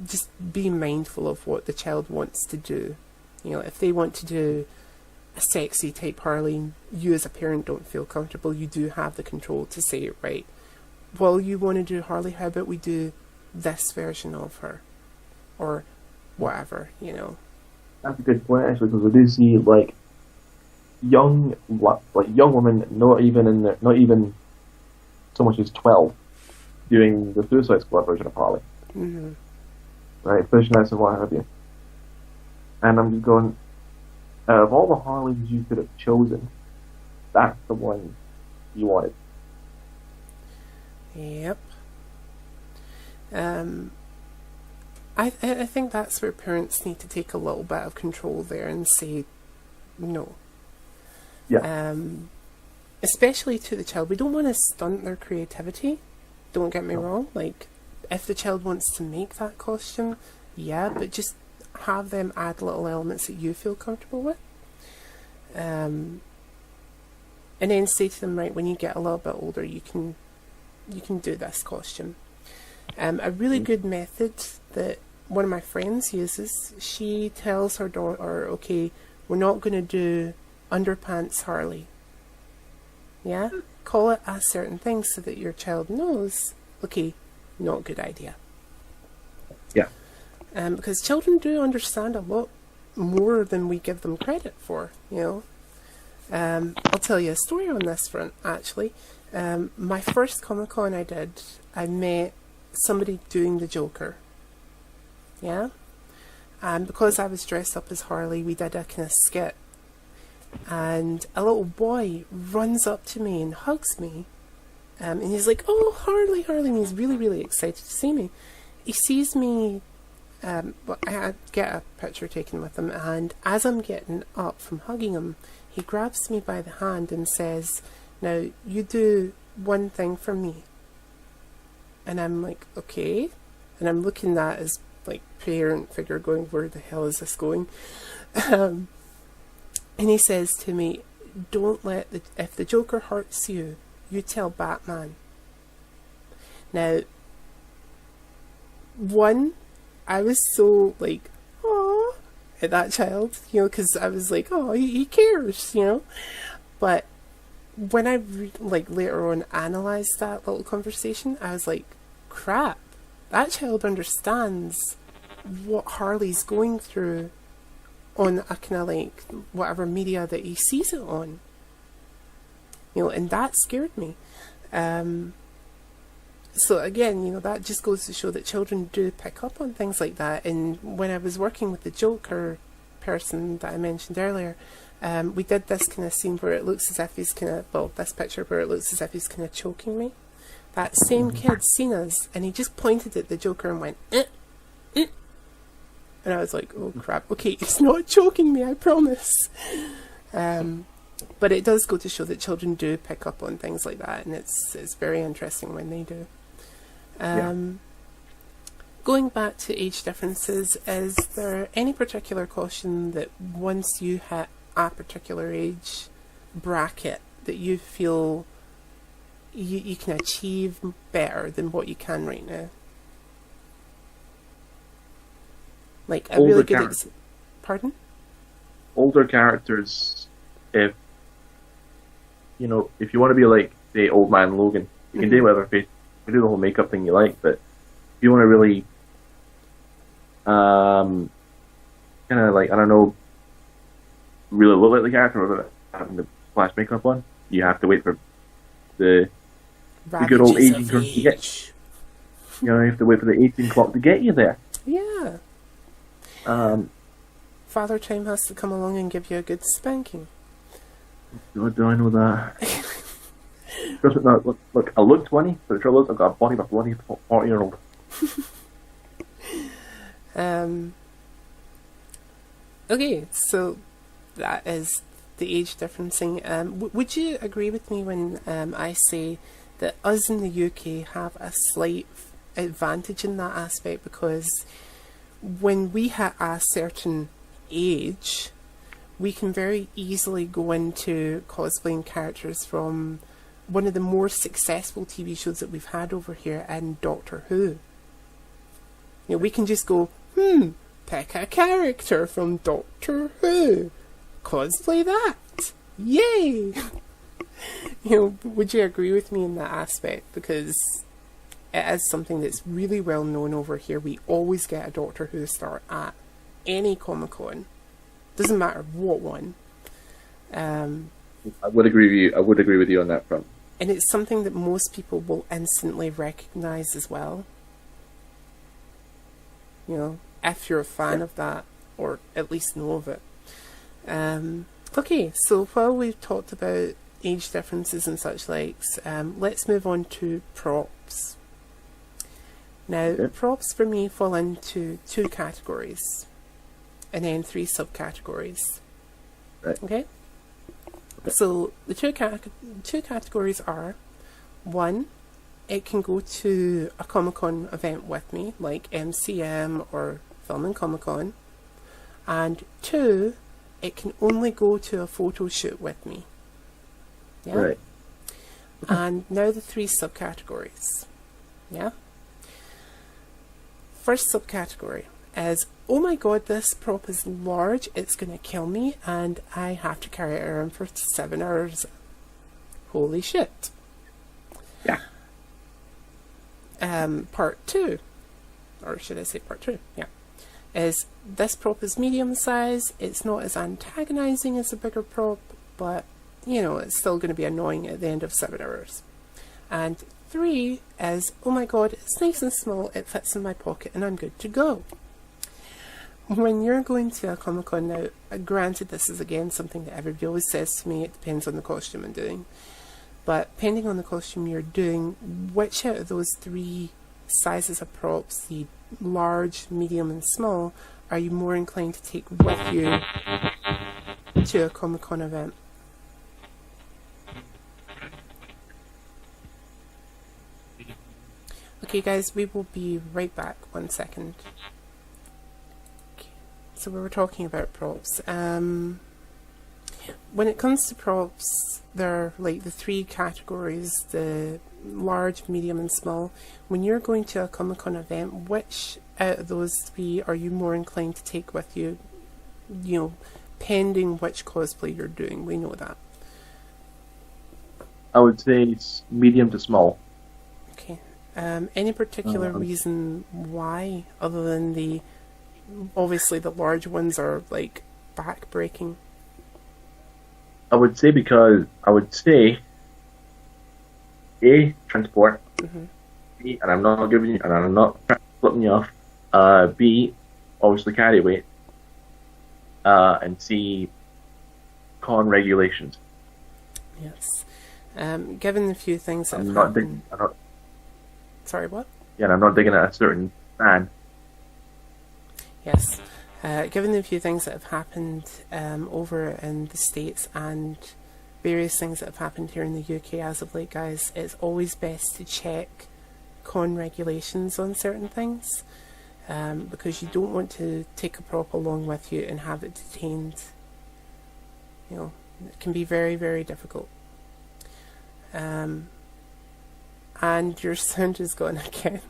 Just be mindful of what the child wants to do. If they want to do a sexy type Harley, you as a parent don't feel comfortable, you do have the control to say, right, well, you want to do Harley, how about we do this version of her? Or whatever, That's a good point, actually, because I do see, young women, not even so much as 12, doing the Suicide Squad version of Harley. Mm-hmm. Right, fishnets and what have you. And I'm just going, out of all the Harleys you could have chosen, that's the one you wanted. Yep. I think that's where parents need to take a little bit of control there and say no. Yeah. Especially to the child. We don't want to stunt their creativity. Don't get me wrong. Like, if the child wants to make that costume, yeah, but just have them add little elements that you feel comfortable with. And then say to them, right, when you get a little bit older, you can do this costume. A really good method that one of my friends uses, she tells her daughter, okay, we're not going to do underpants Harley. Yeah? Call it a certain thing so that your child knows, okay, not a good idea. Yeah. Because children do understand a lot more than we give them credit for, I'll tell you a story on this front, actually. My first Comic-Con I did, I met somebody doing the Joker. Yeah? And because I was dressed up as Harley, we did a kind of skit. And a little boy runs up to me and hugs me. And he's like, oh, Harley, Harley. And he's really, really excited to see me. He sees me, I get a picture taken with him. And as I'm getting up from hugging him, he grabs me by the hand and says, now, you do one thing for me. And I'm like, okay. And I'm looking at his, And he says to me, don't let if the Joker hurts you, you tell Batman. Now, one, I was so like, oh, at that child, you know, because I was like, oh, he cares, you know. But when I like later on analysed that little conversation, I was like, crap, that child understands what Harley's going through on a kind of like whatever media that he sees it on, you know, and that scared me. So again, you know, that just goes to show that children do pick up on things like that. And when I was working with the Joker person that I mentioned earlier, we did this kind of scene where it looks as if he's kind of, well, this picture where it looks as if he's kind of choking me. That same kid seen us, and he just pointed at the Joker and went, eh. And I was like, oh crap, okay, he's not choking me, I promise. But it does go to show that children do pick up on things like that, and it's very interesting when they do. Going back to age differences, is there any particular caution that once you hit a particular age bracket that you feel you can achieve better than what you can right now? Like a really good pardon? Older characters, if you know, if you want to be like, say, Old Man Logan, you can do whatever face, you can do the whole makeup thing you like, but if you want to really kind of like, I don't know, really look like the character without having the flash makeup on, you have to wait for the good old aging curve to get. You know, you have to wait for the 18 clock to get you there. Yeah. Father Time has to come along and give you a good spanking. God, do I know that? Look, I look 20, but the trouble is I've got a body of a bloody 40-year-old. Okay, so that is the age differencing. Would you agree with me when I say that us in the UK have a slight advantage in that aspect, because when we hit a certain age, we can very easily go into cosplaying characters from one of the more successful TV shows that we've had over here in Doctor Who. You know, we can just go, pick a character from Doctor Who, cosplay that, yay! You know, would you agree with me in that aspect? Because it is something that's really well known over here. We always get a Doctor Who star at any Comic-Con. Doesn't matter what one. I would agree with you. I would agree with you on that front. And it's something that most people will instantly recognise as well. You know, if you're a fan of that, or at least know of it. Okay, so while we've talked about age differences and such likes, let's move on to props. Now, props for me fall into 2 categories, and then 3 subcategories. Right. Okay? So the two categories are, 1, it can go to a Comic-Con event with me, like MCM or Film and Comic-Con, and 2, it can only go to a photo shoot with me. Yeah? Right. And now the 3 subcategories. Yeah? First subcategory is, oh my god, this prop is large, it's going to kill me, and I have to carry it around for 7 hours. Holy shit. Yeah. Part 2, or should I say part 2? Yeah. Is, this prop is medium size, it's not as antagonizing as a bigger prop, but, you know, it's still going to be annoying at the end of 7 hours. And 3 is, oh my god, it's nice and small, it fits in my pocket, and I'm good to go. When you're going to a Comic-Con now, granted this is again something that everybody always says to me, it depends on the costume I'm doing, but depending on the costume you're doing, which out of those 3 sizes of props, the large, medium and small, are you more inclined to take with you to a Comic-Con event? Okay guys, we will be right back, 1 second. Okay. So we were talking about props. When it comes to props, there are like the three categories: the large, medium, and small. When you're going to a Comic-Con event, which out of those three are you more inclined to take with you? You know, pending which cosplay you're doing. We know that. I would say it's medium to small. Okay. Any particular reason why, other than obviously the large ones are like back-breaking? I would say A, transport. Mm-hmm. B, and I'm not flipping you off. B, obviously carry weight. And C, con regulations. Yes. Given the few things that I'm have not happened... digging. Sorry, what? Yeah, and I'm not digging at a certain fan. Yes. Given the few things that have happened over in the States and various things that have happened here in the UK as of late, guys, it's always best to check con regulations on certain things, because you don't want to take a prop along with you and have it detained. You know, it can be very, very difficult. And your sound is gone again.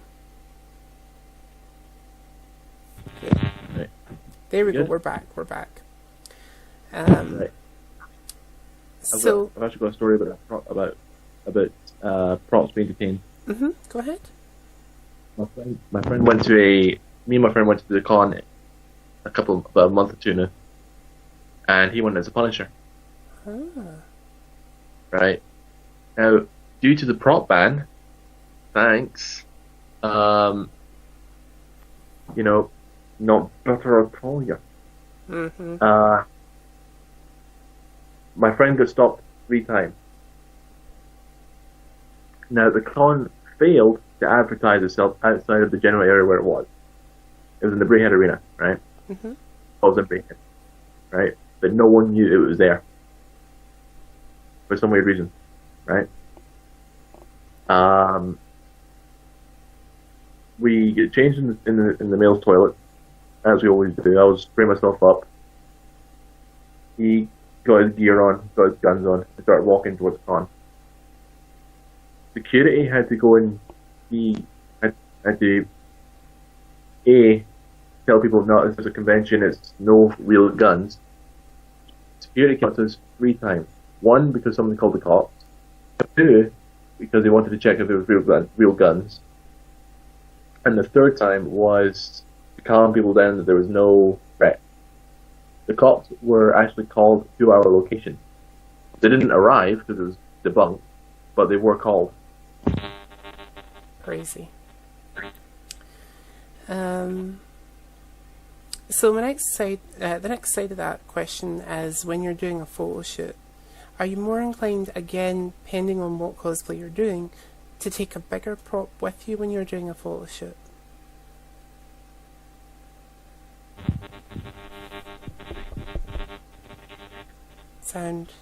Okay. Right. There we Good. go. We're back. Right. So I've actually got a story about props being detained. go ahead. My friend went to me and my friend went to the con about a month or two now, and he went as a Punisher. Right. Now, due to the prop ban, thanks, you know, not better at all, yeah. My friend got stopped 3 times. Now, the con failed to advertise itself outside of the general area where it was. It was in the Brayhead Arena, right? I was in Brayhead, right? But no one knew it was there for some weird reason, right? We get changed in the male's toilet, as we always do. I was spraying myself up. He got his gear on, got his guns on, and started walking towards the con. Security had to go and he had to tell people, no, this is a convention, it's no real guns. Security caught us 3 times. 1, because someone called the cops. 2, because they wanted to check if there was real guns. And the 3rd time was to calm people down that there was no threat. The cops were actually called to our location. They didn't arrive because it was debunked, but they were called. Crazy. So the next side of that question is, when you're doing a photo shoot, are you more inclined, again, depending on what cosplay you're doing, to take a bigger prop with you when you're doing a photo shoot? Sound.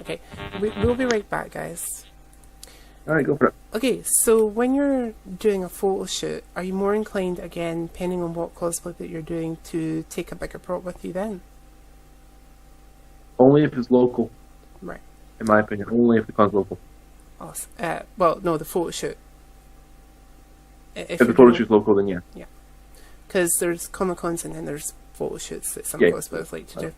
Okay, we'll be right back, guys. Alright, go for it. Okay, so when you're doing a photo shoot, are you more inclined, again, depending on what cosplay that you're doing, to take a bigger prop with you then? Only if it's local. Right. In my opinion, only if the con's local. Awesome. Well, no, the photo shoot. If the photo shoot's local, then yeah. Yeah. Because there's Comic-Cons and then there's photo shoots that some Yeah. cosplayers like to do.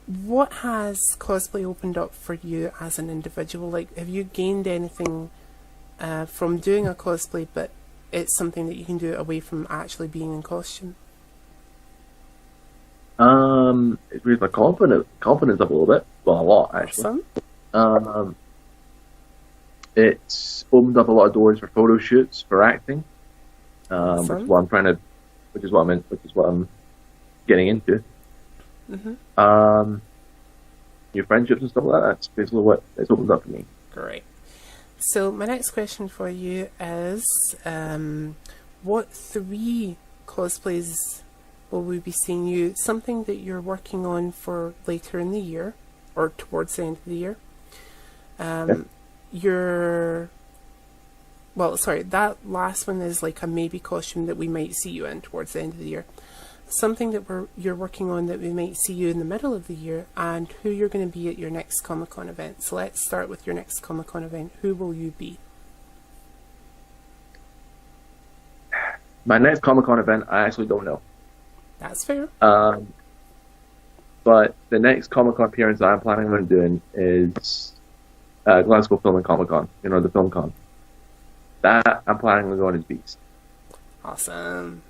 What has cosplay opened up for you as an individual? Like, have you gained anything from doing a cosplay, but it's something that you can do away from actually being in costume? It's raised my confidence up a little bit. Well, a lot, actually. Awesome. It's opened up a lot of doors for photo shoots, for acting, which is what I'm getting into. New friendships and stuff like that. That's basically what it's opened up for me. Great. So my next question for you is, what 3 cosplays will we be seeing you? Something that you're working on for later in the year, or towards the end of the year. That last one is like a maybe costume that we might see you in towards the end of the year. something that you're working on that we might see you in the middle of the year, and who you're going to be at your next Comic-Con event. So let's start with your next Comic-Con event. Who will you be? My next Comic-Con event, I actually don't know. That's fair. But the next Comic-Con appearance that I'm planning on doing is Glasgow Film and Comic-Con, the Film Con. That I'm planning on going as Beast. Awesome.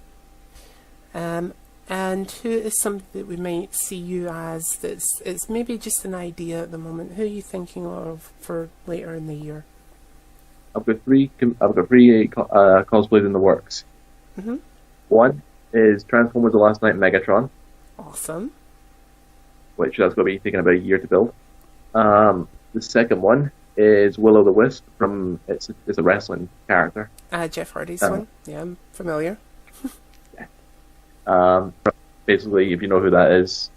And who is something that we might see you as it's maybe just an idea at the moment? Who are you thinking of for later in the year? I've got three cosplays in the works. Mm-hmm. One is Transformers: The Last Night Megatron. Awesome. Which that's going to be taking about a year to build. The second one is Will-O-the-Wisp it's a wrestling character. Jeff Hardy's one. Yeah, I'm familiar. Basically, if you know who that is,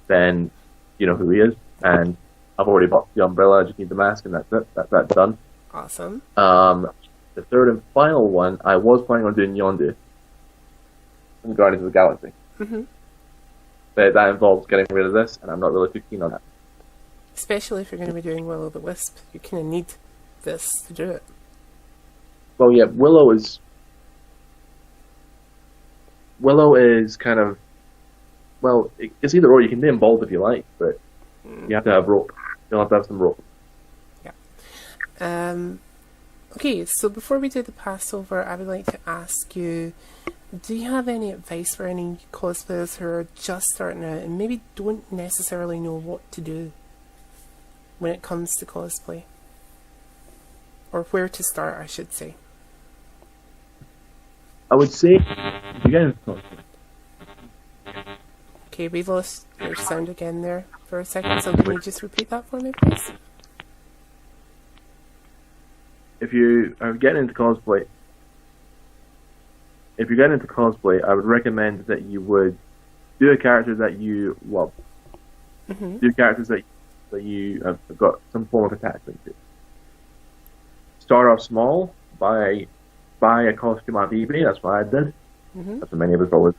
then you know who he is. And I've already bought the umbrella. I just need the mask, and that's it. That's done. Awesome. The third and final one, I was planning on doing Yondu from Guardians of the Galaxy. Mm-hmm. But that involves getting rid of this, and I'm not really too keen on that. Especially if you're going to be doing Will-O-the-Wisp, you kind of need this to do it. Well, yeah, Willow is kind of, well, it's either or. You can be him bald if you like, but you have to have rope. You'll have to have some rope. Yeah. Okay, so before we do the Passover, I would like to ask you, do you have any advice for any cosplayers who are just starting out and maybe don't necessarily know what to do when it comes to cosplay? Or where to start, I should say. I would say, if you get into cosplay. Okay, we lost your sound again there for a second, so can you just repeat that for me, please? If you are getting into cosplay, I would recommend that you would do a character that you love. Mm-hmm. Do characters that you have got some form of attachment to. Start off small, buy a costume off eBay. That's what I did. Mm-hmm. That's what many of us always.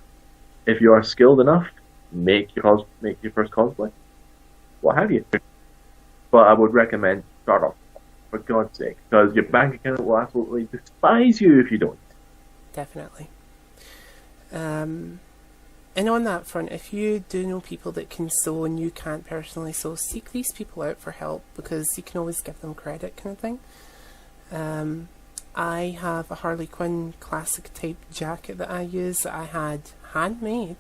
If you are skilled enough, make your first cosplay. What have you? But I would recommend start off, for God's sake, because your bank account will absolutely despise you if you don't. Definitely. And on that front, if you do know people that can sew and you can't personally sew, seek these people out for help, because you can always give them credit, kind of thing. I have a Harley Quinn classic type jacket that I use that I had handmade,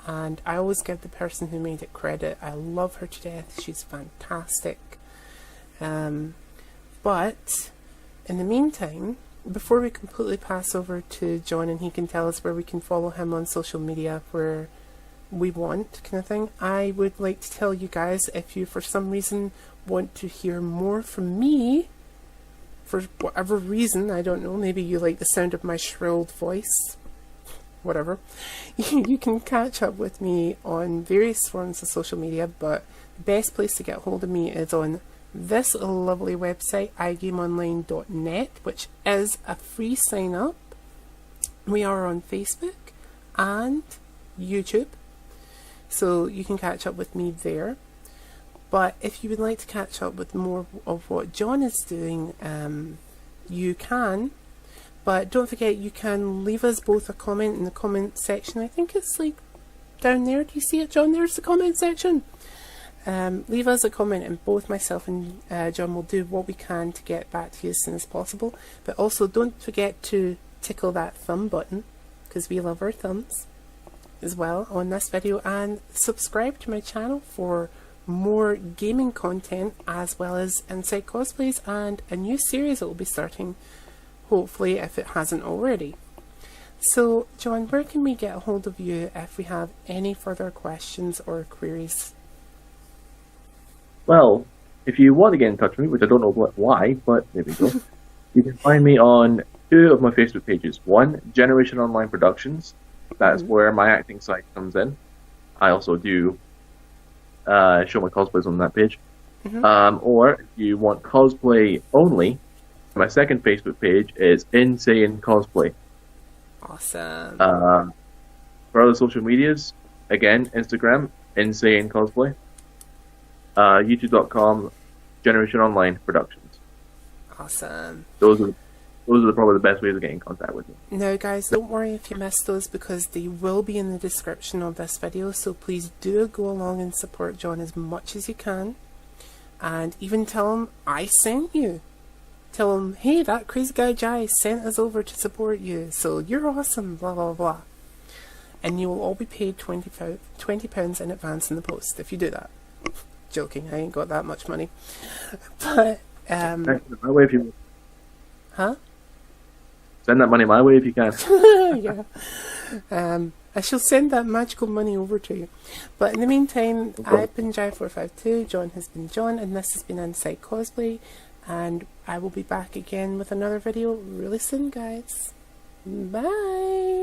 and I always give the person who made it credit. I love her to death. She's fantastic. But in the meantime, before we completely pass over to John and he can tell us where we can follow him on social media where we want, kind of thing, I would like to tell you guys, if you for some reason want to hear more from me, for whatever reason, I don't know, maybe you like the sound of my shrilled voice, whatever, you can catch up with me on various forms of social media, but the best place to get hold of me is on this lovely website, iGameOnline.net, which is a free sign up. We are on Facebook and YouTube, so you can catch up with me there. But if you would like to catch up with more of what John is doing, you can. But don't forget, you can leave us both a comment in the comment section. I think it's like down there. Do you see it, John? There's the comment section. Leave us a comment, and both myself and John will do what we can to get back to you as soon as possible. But also don't forget to tickle that thumb button, because we love our thumbs as well on this video, and subscribe to my channel for more gaming content, as well as Inside Cosplays and a new series that will be starting, hopefully, if it hasn't already. So John, where can we get a hold of you if we have any further questions or queries? Well, if you want to get in touch with me, which I don't know why, but there we go, you can find me on two of my Facebook pages. One, Generation Online Productions. That's where my acting side comes in. I also do show my cosplays on that page. Or if you want cosplay only, my second Facebook page is Insaiyan Cosplay. Awesome. For other social medias, again, Instagram, Insaiyan Cosplay. YouTube.com, Generation Online Productions. Awesome. Those are probably the best ways of getting in contact with me. Now guys, don't worry if you missed those because they will be in the description of this video, so please do go along and support John as much as you can, and even tell him I sent you. Tell him, hey, that crazy guy Jai sent us over to support you, so you're awesome, blah blah blah. And you will all be paid £20 in advance in the post if you do that. Joking, I ain't got that much money. But My way if you huh? send that money my way if you can. Yeah. I shall send that magical money over to you. But in the meantime, I've been Jai452, John has been John, and this has been Inside Cosplay. And I will be back again with another video really soon, guys. Bye!